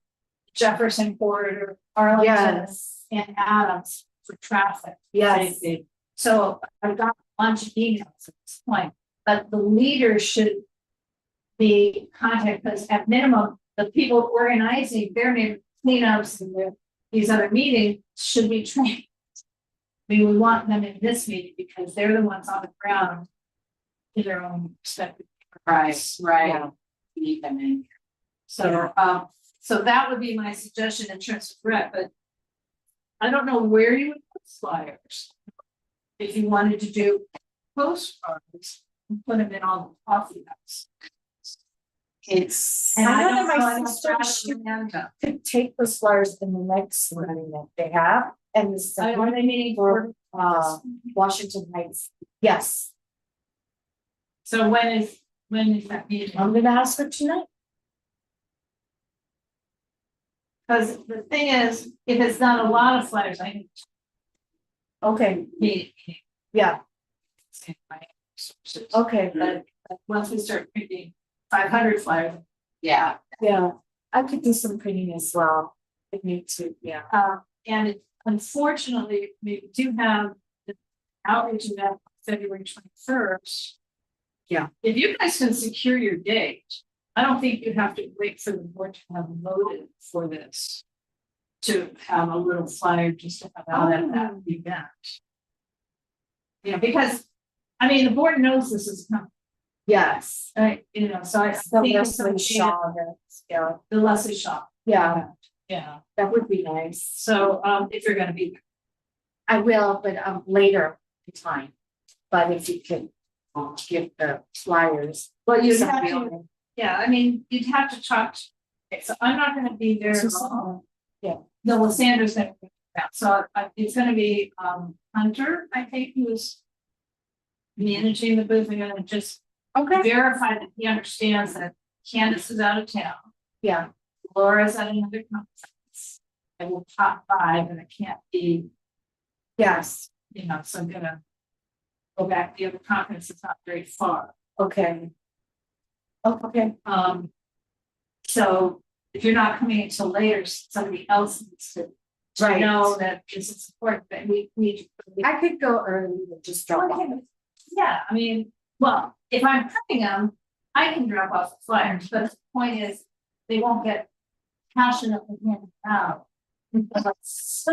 Jefferson corridor, Arlington yes, and Adams for traffic. yes, safety. So I've got a bunch of emails at this point, but the leaders should be contacted, because at minimum, the people organizing their neighborhood cleanups and these other meetings should be trained. We would want them in this meeting because they're the ones on the ground in their own respective. Right, right. Yeah. We Need them in. So, so that would be my suggestion in terms of rep, but I don't know where you would put flyers. If you wanted to do postcards, and put them in all the coffee cups. It's. And I I know don't that my know sister how to should- Amanda. could take those flyers in the next running that they have, and the Are second they meeting for for, Washington Heights. Yes, so when is that meeting? I'm gonna ask her tonight. Because the thing is, if it's not a lot of flyers, I can Okay, meet. yeah, okay, But once we start printing 500 flyers, Yeah, yeah, I could do some printing as well, if need to, yeah. and unfortunately, we do have the outreach event on February 21st. Yeah. If you guys can secure your date, I don't think you have to wait for the board to have voted for this. To have a little flyer just to have out at that event. You know, because, I mean, the board knows this is coming, Yes, right, you know, so I the think it's Leslie something- Shaw, yeah, the Leslie shop. yeah, Yeah, that would be nice. so if you're gonna be, I will, but later in time. but if you could give the flyers. Well, you'd have somebody to, on yeah, I mean, you'd have to talk to, okay, so I'm not gonna be there long. Yeah. No, well, Sandra's gonna be that, so it's gonna be, Hunter, I think, who's managing the booth. I'm gonna just Okay. verify that he understands that Candace is out of town. Yeah, Laura's at another conference. I will pop by, but I can't be, yes, you know, so I'm gonna go back. The other conference is not very far. okay. Oh, okay, So if you're not coming until later, somebody else needs to right. know that this is important, but we. I could go early and just drop off. Yeah, I mean, well, if I'm printing them, I can drop off the flyers, but the point is, they won't get passionately handed out. Unless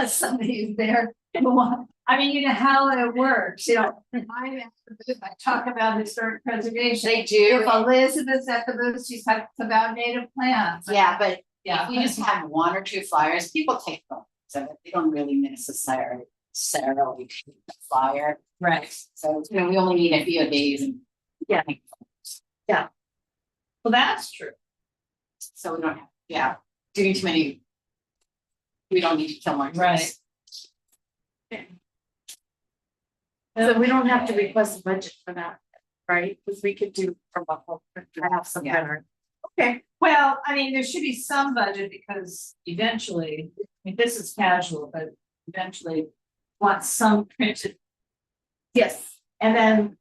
somebody is there who want, I mean, you know how it works, you know. I'm at the booth, I talk about historic preservation. They do, If Elizabeth's at the booth, she talks about native plants. yeah, but Yeah. if we just have one or two flyers, people take them, so they don't really necessarily take the flyer. Right. So, you know, we only need a few days and. Yeah. Well, that's true. So we don't have, yeah, doing too many. We don't need to kill more. trees. Right. So we don't have to request a budget for that, right? Because we could do from a whole, I have some Yeah. better. Okay, Well, I mean, there should be some budget because eventually, I mean, this is casual, but eventually want some printed. yes, And then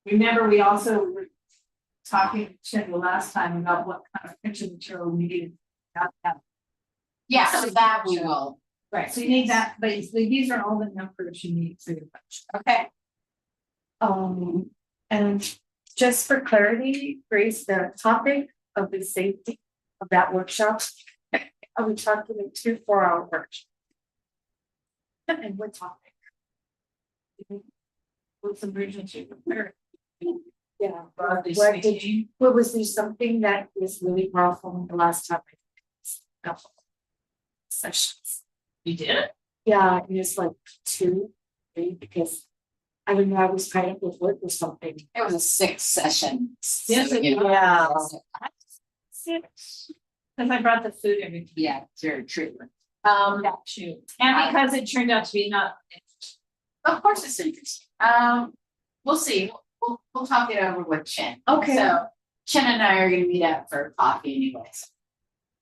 remember, we also were talking to the last time about what kind of printed material we needed. Not that. Yeah, so that we will, Right, so you need that, but these are all the numbers you need for your budget. okay, and just for clarity, Grace, the topic of the safety of that workshop, are we talking a 2 4-hour workshop? And what topic? What's the emergency prepared? Yeah, Broadly what did speaking. what was there something that was really powerful the last time? Sessions. You did it? Yeah, it was like 2, 3, because I don't know, I was tied up with work or something. it was a 6 session. Yes, so, it you know, was. 6. Because I brought the food every time. Yeah, it's very true. That too. And because it turned out to be not. Of course it's interesting, we'll see, we'll talk it over with Chin. Okay. So Chin and I are gonna meet up for coffee anyways.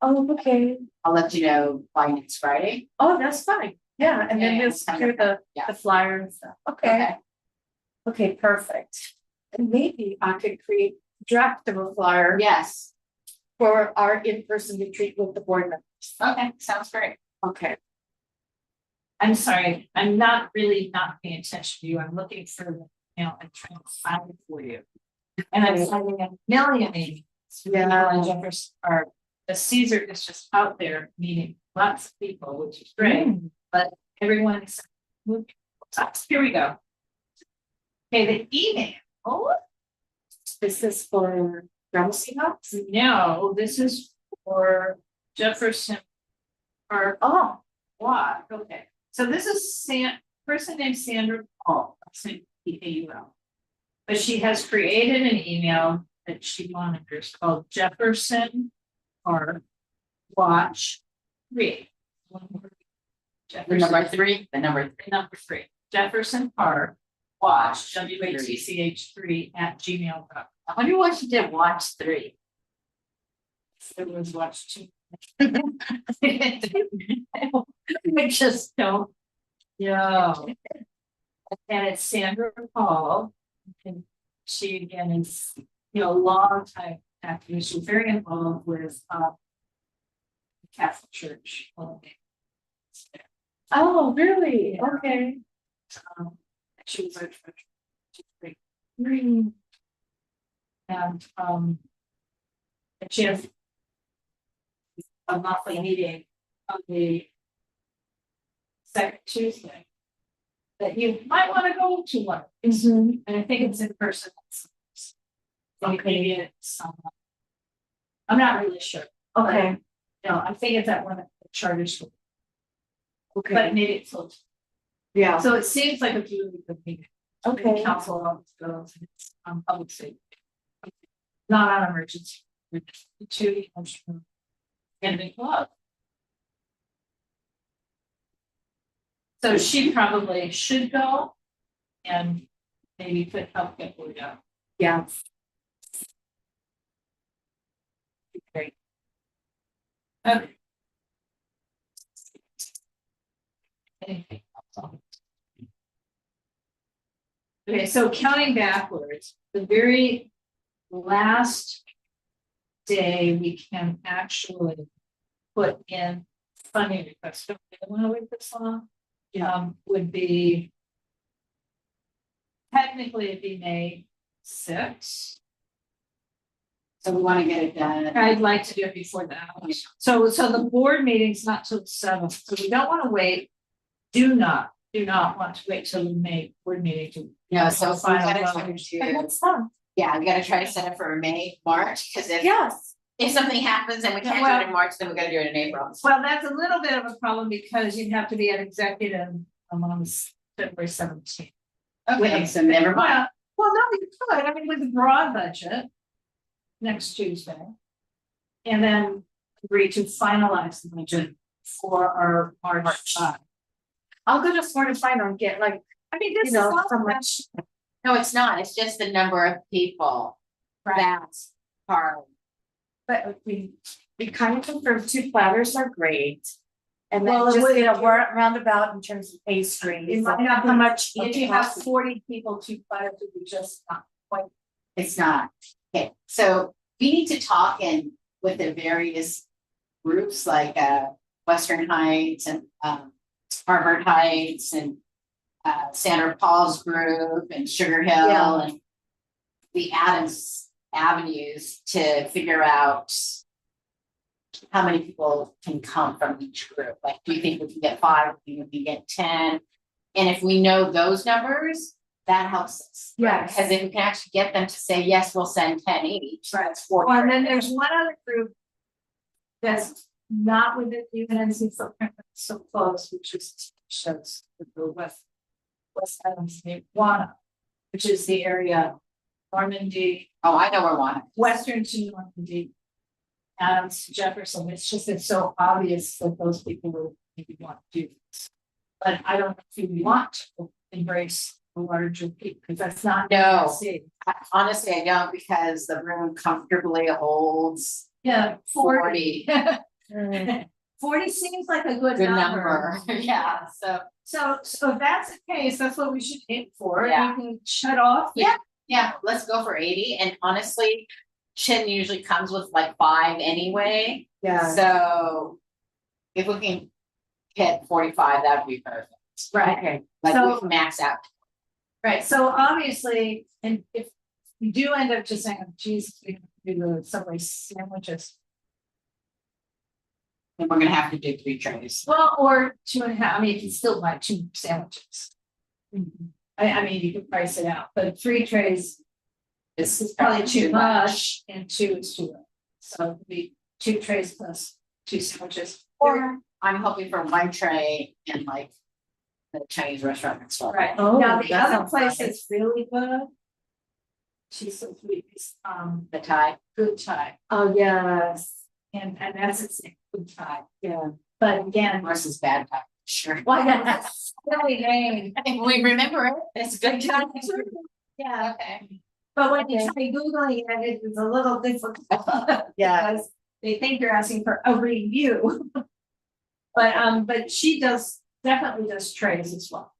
Oh, okay. I'll let you know by next Friday. Oh, that's fine. Yeah, and then Yeah, we'll it's kind do of- the yeah. flyer and stuff. Okay. Okay, perfect. And maybe I could create a draft of a flyer Yes, for our in-person retreat with the board members. okay, sounds great. Okay. I'm sorry, I'm not really not paying attention to you. I'm looking for, you know, I'm trying to find it for you. And I'm finding a million meetings. Yeah. And Jefferson, or the Caesar is just out there meeting lots of people, which is great, but everyone is. Here we go. Okay, the email. Oh, This is for Ramsey Knox? no, this is for Jefferson. Or, Oh, what? Okay, so this is person named Sandra Paul, P-A-U-L. But she has created an email that she monitors called Jefferson or Watch 3. One word. The number 3, the number 3. Number 3, Jefferson Park Watch, WATCH3 @gmail.com. I wonder why she did watch 3. It was Watch 2. I just don't. Yeah. And it's Sandra Paul. And she again is, you know, a long time activist. She's very involved with Catholic Church. oh, really? Okay. She was our treasurer. She's great. Mm. And she has a monthly meeting on the second Tuesday that you might want to go to one. Mhm. And I think it's in person. Okay. Maybe it's I'm not really sure. Okay, No, I think it's at one of the charter schools, but okay. maybe it's close. Yeah, So it seems like a really good meeting. okay. Council always goes, and it's on public safety. Not on emergency. To and the club. So she probably should go. And maybe could help get word out. Yeah. Great. Okay. Anything else? Okay, so counting backwards, the very last day we can actually put in funding requests. Don't we want to wait this long? Would be technically it'd be May 6th. So we wanna get it done. I'd like to do it before that. So the board meeting's not till the 7th, so we don't want to wait. Do not want to wait till the May board meeting to. No, so we Final gotta vote. try And to, that's fun. yeah, we gotta try to set it for May, March, cause Yes. if something happens and we can't do it in March, then we gotta do it in April. Well, that's a little bit of a problem because you'd have to be at executive on February 17th. Okay, so never mind. Well, no, you could, I mean, with a broad budget. Next Tuesday. And then agree to finalize the budget for our March. I'll go to Florida and find and get like, I mean, you this is know, not so so much. No, it's not, it's just the number of people. That's hard. But we kind of confirmed 2 platters are great. And then Well, it just would- get a roundabout in terms of pastries. It might and not how be- much If each you have costs. 40 people, 2 platters would be just not quite. It's not. Okay, so we need to talk in with the various groups like Western Heights and Harvard Heights and Sandra Paul's group and Sugar Hill Yeah. and the Adams avenues to figure out how many people can come from each group. Like, do you think we can get 5? Do you think we can get 10? And if we know those numbers, that helps us. Yes. Because if we can actually get them to say, yes, we'll send 10 each, that's 40. Well, and then there's one other group. That's not within the UNNC footprint, but so close, which is shows the West Adams, Iguana, which is the area. Normandy, Oh, I know where one. Western to Normandy. Adams to Jefferson, it's so obvious that those people will maybe want to do this. But I don't know if we want to embrace a larger peak, because that's not. No. UNNC. Honestly, I don't, because the room comfortably holds Yeah, 40. 嗯 40 seems like a good good number. number. Yeah, so, So if that's the case, that's what we should aim for. Yeah. You can shut off. yeah, let's go for 80. And honestly, Chin usually comes with like 5 anyway. Yeah. So if we can hit 45, that would be perfect. Right. Okay. Like So- we can max out. Right, so obviously, and if you do end up just saying, oh, geez, we can do the Subway sandwiches. And we're gonna have to do 3 trays. Well, or 2.5, I mean, you can still buy 2 sandwiches. I mean, you can price it out, but 3 trays is probably too much and 2 is too low. So it'd be 2 trays plus 2 sandwiches. Or I'm hoping for 1 tray and like the Chinese restaurant next door. Right, Oh, now the that other sounds place nice. that's really good. She's so sweet, is The Thai. Good Thai, Oh, yes. and that's its name, Good Thai, Yeah. but again. Versus bad Thai, sure. Why that's really name. If we remember it, it's good time. Yeah, Okay. but when you try Googling it, it's a little difficult. Yeah. Because they think you're asking for a review. But she definitely does trays as well.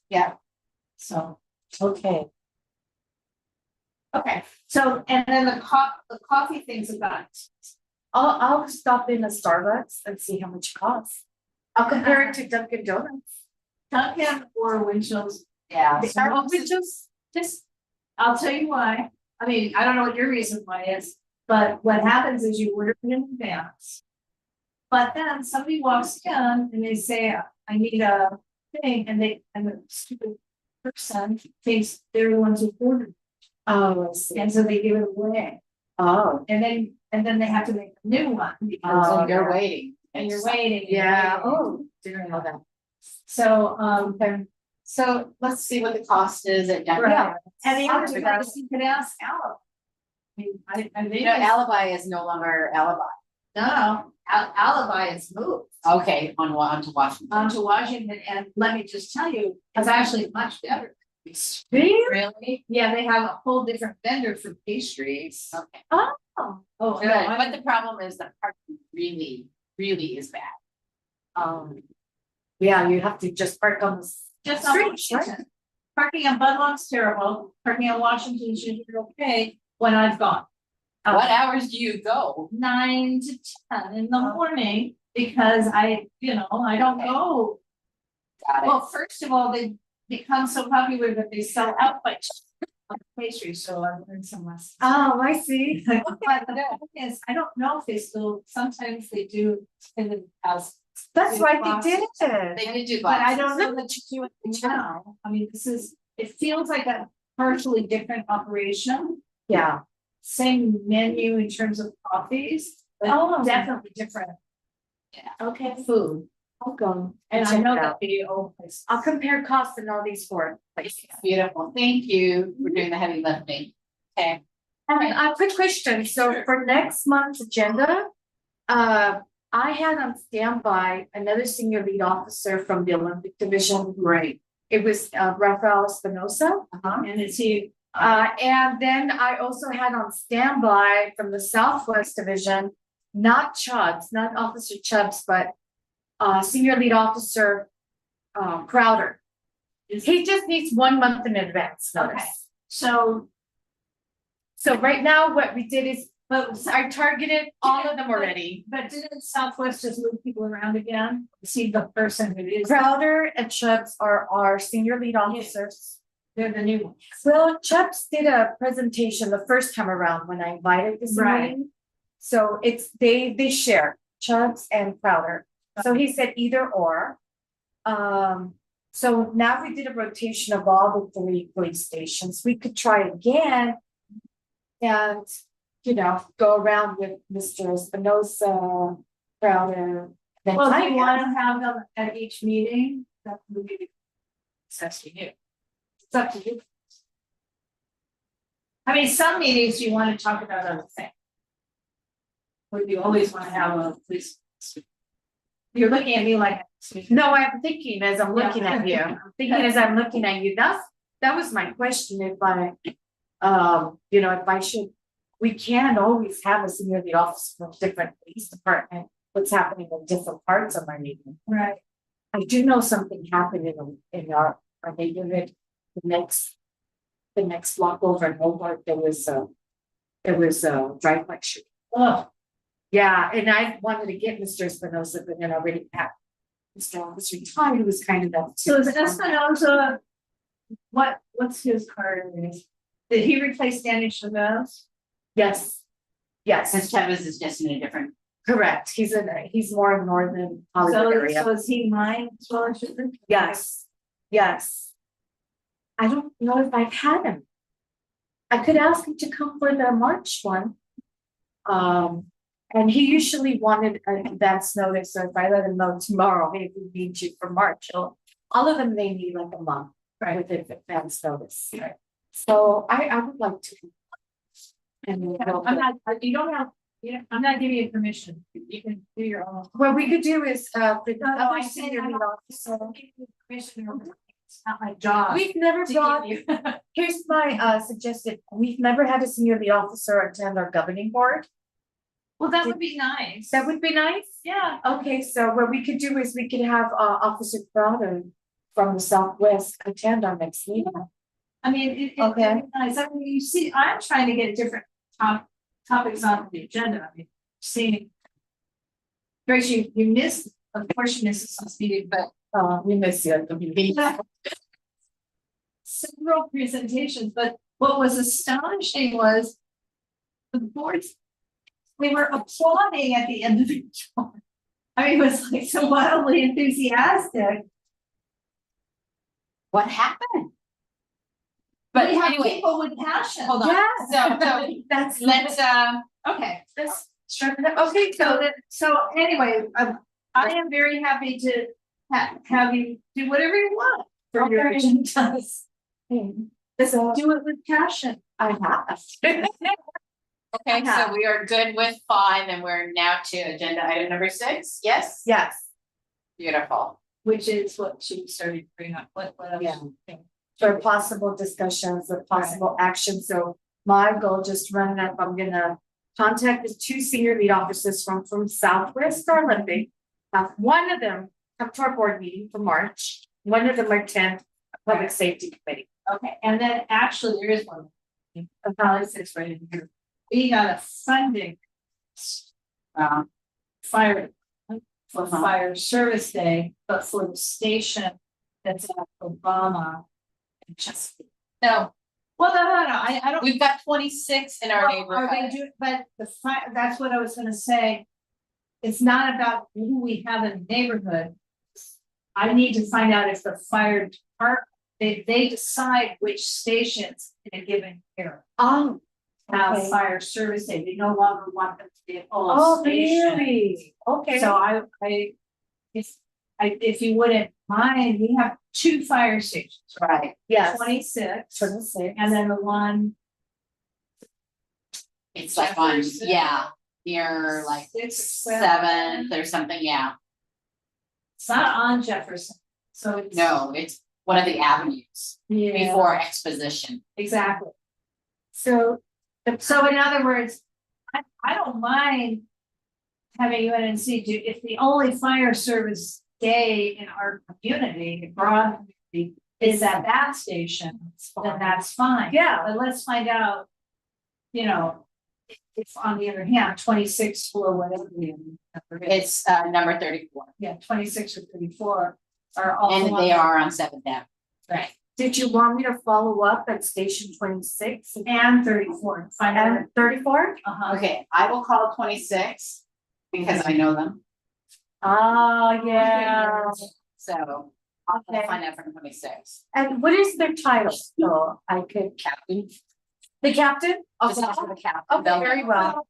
Yeah. So, Okay. okay, so, and then the coffee thing's about. I'll stop in a Starbucks and see how much it costs. I'll compare it to Dunkin' Donuts. Dunkin' or Winchell's, Yeah. Starbucks is just, I'll tell you why. I mean, I don't know what your reason why is, but what happens is you order it in advance. But then somebody walks in and they say, I need a thing, and the stupid person thinks they're the ones who ordered. Oh, I see. And so they give it away, Oh, and then they have to make a new one because So Oh, you're yeah. waiting. and you're waiting. and yeah. waiting. Oh, didn't know that. So Let's see what the cost is at Denver. Right. and the other I'll do thing that. is you could ask Al. I mean, I think You know, Alibi is no longer Alibi. no, Alibi is moved Okay, on to Washington. onto Washington, and let me just tell you, it's actually much better. Really? Yeah, they have a whole different vendor for pastries. Okay. Oh, Good, no, but the problem is the parking really, really is bad. Yeah, you have to just park on the just on street, Washington. Parking on Budlock's terrible, parking on Washington is usually okay when I've gone. What hours do you go? 9 to 10 in the morning, because I don't go. Got it. Well, first of all, they become so popular that they sell out by pastries, so I learned some lessons. Oh, I see. But the thing is, I don't know if they still, sometimes they do in the house, That's why they did it. They did do but I glasses. don't know that you do it now. I mean, it feels like a partially different operation, Yeah. same menu in terms of coffees, but Oh. definitely different. Okay. Food, I'll go. and I check know it that out. the old place. I'll compare costs in all these four places. Beautiful. Thank you for doing the heavy lifting. Okay. And a quick question, so for next month's agenda, I had on standby another senior lead officer from the Olympic Division. Right. It was Rafael Espinosa. And it's he, And then I also had on standby from the Southwest Division, not Chubbs, not Officer Chubbs, but Senior Lead Officer Crowder. He just needs 1 month in advance okay, notice. so, So right now, what we did is but I targeted all of them already. But didn't Southwest just move people around again? See the person who is, Crowder and Chubbs are our senior lead officers. they're the new ones. Well, Chubbs did a presentation the first time around when I invited this Right. meeting. So it's, they share, Chubbs and Crowder. So he said either or. So now we did a rotation of all the 3 police stations. We could try again. And, go around with Mr. Espinosa, Crowder. then Well, do you Tanya. wanna have them at each meeting? That would be. It's up to you. It's up to you. I mean, some meetings you wanna talk about other things. Or you always wanna have a police. You're looking at me like. No, I'm thinking as I'm looking Yeah. at you, I'm thinking as I'm looking at you, that was my question, if I. If I should, we can always have a senior lead officer from different police department, what's happening in different parts of our neighborhood. Right. I do know something happened in our neighborhood, the next block over in Hobart, there was a drive-by shooting. Oh, Yeah, and I wanted to get Mr. Espinosa, but then I already had Mr. was retired, he was kind of that. so is Espinosa, what's his card is? Did he replace Danny Chavez? Yes. Yes, Since Chavez is just in a different. correct. He's more in northern Hollywood area. So is he mine as well as yours? Yes, yes. I don't know if I've had him. I could ask him to come for the March one. And he usually wanted an advance notice, so if I let him know tomorrow, hey, we need you for March, all of them, they need like a month, right, with advance notice. Right. So I would like to. And I'm not, you don't have, I'm not giving you permission, you can do your own. what we could do is, for the No, other I said senior I'm lead not- officer. Permission, it's not my job. We've never to brought, give you. here's my suggested, we've never had a senior lead officer attend our governing board. Well, that would be nice. That would be nice. Yeah, Okay, so what we could do is we could have Officer Crowder from the Southwest attend our next meeting. I mean, Okay. it'd be nice, I mean, you see, I'm trying to get different topics on the agenda, I mean, seeing. Grace, you missed, of course you missed this meeting, but We miss you at the meeting. several presentations, but what was astonishing was the boards, they were applauding at the end of each one. I mean, it was like so wildly enthusiastic. What happened? But We have anyway, people with passion. hold on. Yeah. So That's. let's Okay, Let's start it up. Okay, so anyway, I am very happy to have you do whatever you want for your Okay. agendas. Just Do it with passion. I have. Okay, so we are good with 5 and we're now to agenda item number 6, yes? Yes, Beautiful. Which is what she started to bring up, what else? Yeah. for possible discussions or possible action. So my goal, just running up, I'm gonna contact the 2 senior lead officers from Southwest Olympic. Have one of them come to our board meeting for March, one of them attend Public Safety Committee. Okay, and then actually there is one. Probably sits right in here. We got a funding. Fire. For fire service day, but for the station that's at Obama. And Chesapeake. No, well, no, I don't. We've got 26 in our Are they neighborhood. doing, but the that's what I was gonna say. It's not about who we have in the neighborhood. I need to find out if the fire department, they decide which stations in a given area Oh, have okay. fire service day. They no longer want them to be a whole Oh, station. really? Okay. So if you wouldn't mind, we have 2 fire stations, right? Yes. 26, 26. and then the one. It's like on, Jefferson. yeah, near like 6th, 7th or something, yeah. It's not on Jefferson, so it's. No, it's one of the avenues Yeah, before Exposition. exactly. So, So in other words, I don't mind having UNNC do, if the only fire service day in our community, broad community, is at that station, then that's fine. yeah, But let's find out, you know, if on the other hand, 26 or whatever. It's number 34, Yeah, 26 or 34 are all. and they are on 7th Ave. Right, did you want me to follow up at station 26 and 34, find out. and 34? Okay, I will call 26 because I know them, Oh, yeah. so I'll Okay. find out from 26. And what is their title? So I could, Captain. the captain? This is for the captain. Okay, very well.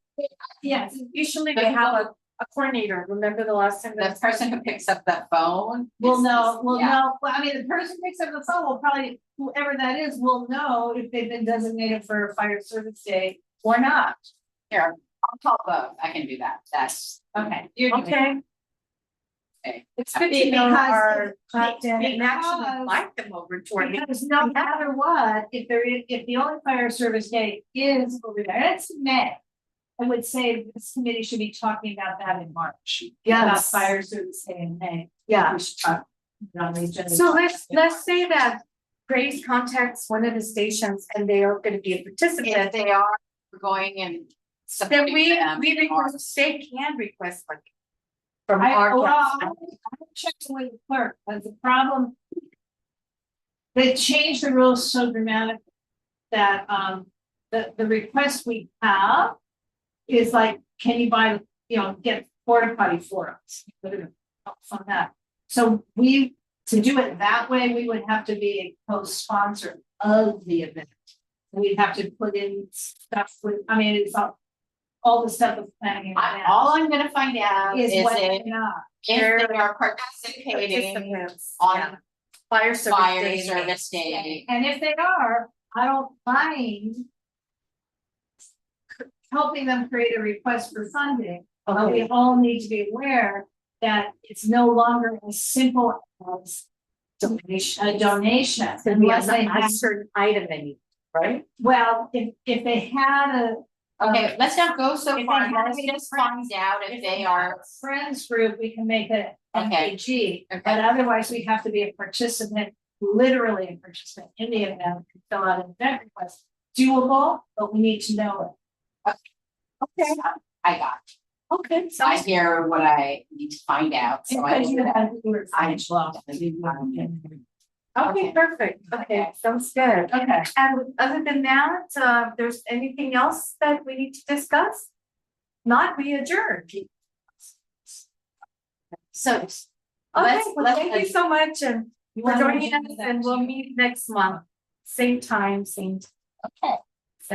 Yes, Usually they have a coordinator. Remember the last time? The person who picks up that phone. we'll is- know, we'll yeah. know, well, I mean, the person who picks up the phone will probably, whoever that is, will know if they've been designated for a fire service day or not. Here, I'll call both, I can do that, that's, Okay. You're doing it. Okay. Okay. It's good to know Because- our captain and actually because- invite them over to our meeting. Because no matter what, if the only fire service day is over there, and it's May. I would say this committee should be talking about that in March. About Yes. fire service day in May. Yeah. We should talk. On the agenda. So let's say that Grace contacts one of the stations and they are gonna be a if participant. they are going and. Then supporting we them request, they can request like. From I, our. well, captain. I'm checking with the clerk, but the problem. They changed the rules so dramatically that, the request we have. Is like, can you buy, get porta potty for us? On that, so to do it that way, we would have to be a co-sponsor of the event. We'd have to put in stuff with, I mean, it's all the stuff of planning. All I'm gonna find out is Is what if they not. they are participating Participants, on yeah. Fire service. fire day. service day. And if they are, I don't mind. Helping them create a request for funding, but we all need to be aware that it's no longer as simple as Donation. a donation. It's gonna be Unless they a have, certain item in it, right? well, if they had Okay, let's not go so If far, they have let's any just friends- find out if they are, friends group, we can make a Okay. MAG. Okay. But otherwise, we have to be a participant, literally a participant in the event, and fill out an event request. Doable, but we need to know it. Okay, I got, okay, I sounds hear what I need to find out, so I Because will you do that. have to do it I- financial law. okay, perfect, okay, sounds good. Okay, And other than that, there's anything else that we need to discuss? Not, we adjourn. So. Okay, Let's- well, let's- thank you so much and You for wanna joining do us that and we'll too? meet next month. Same time, same. Okay.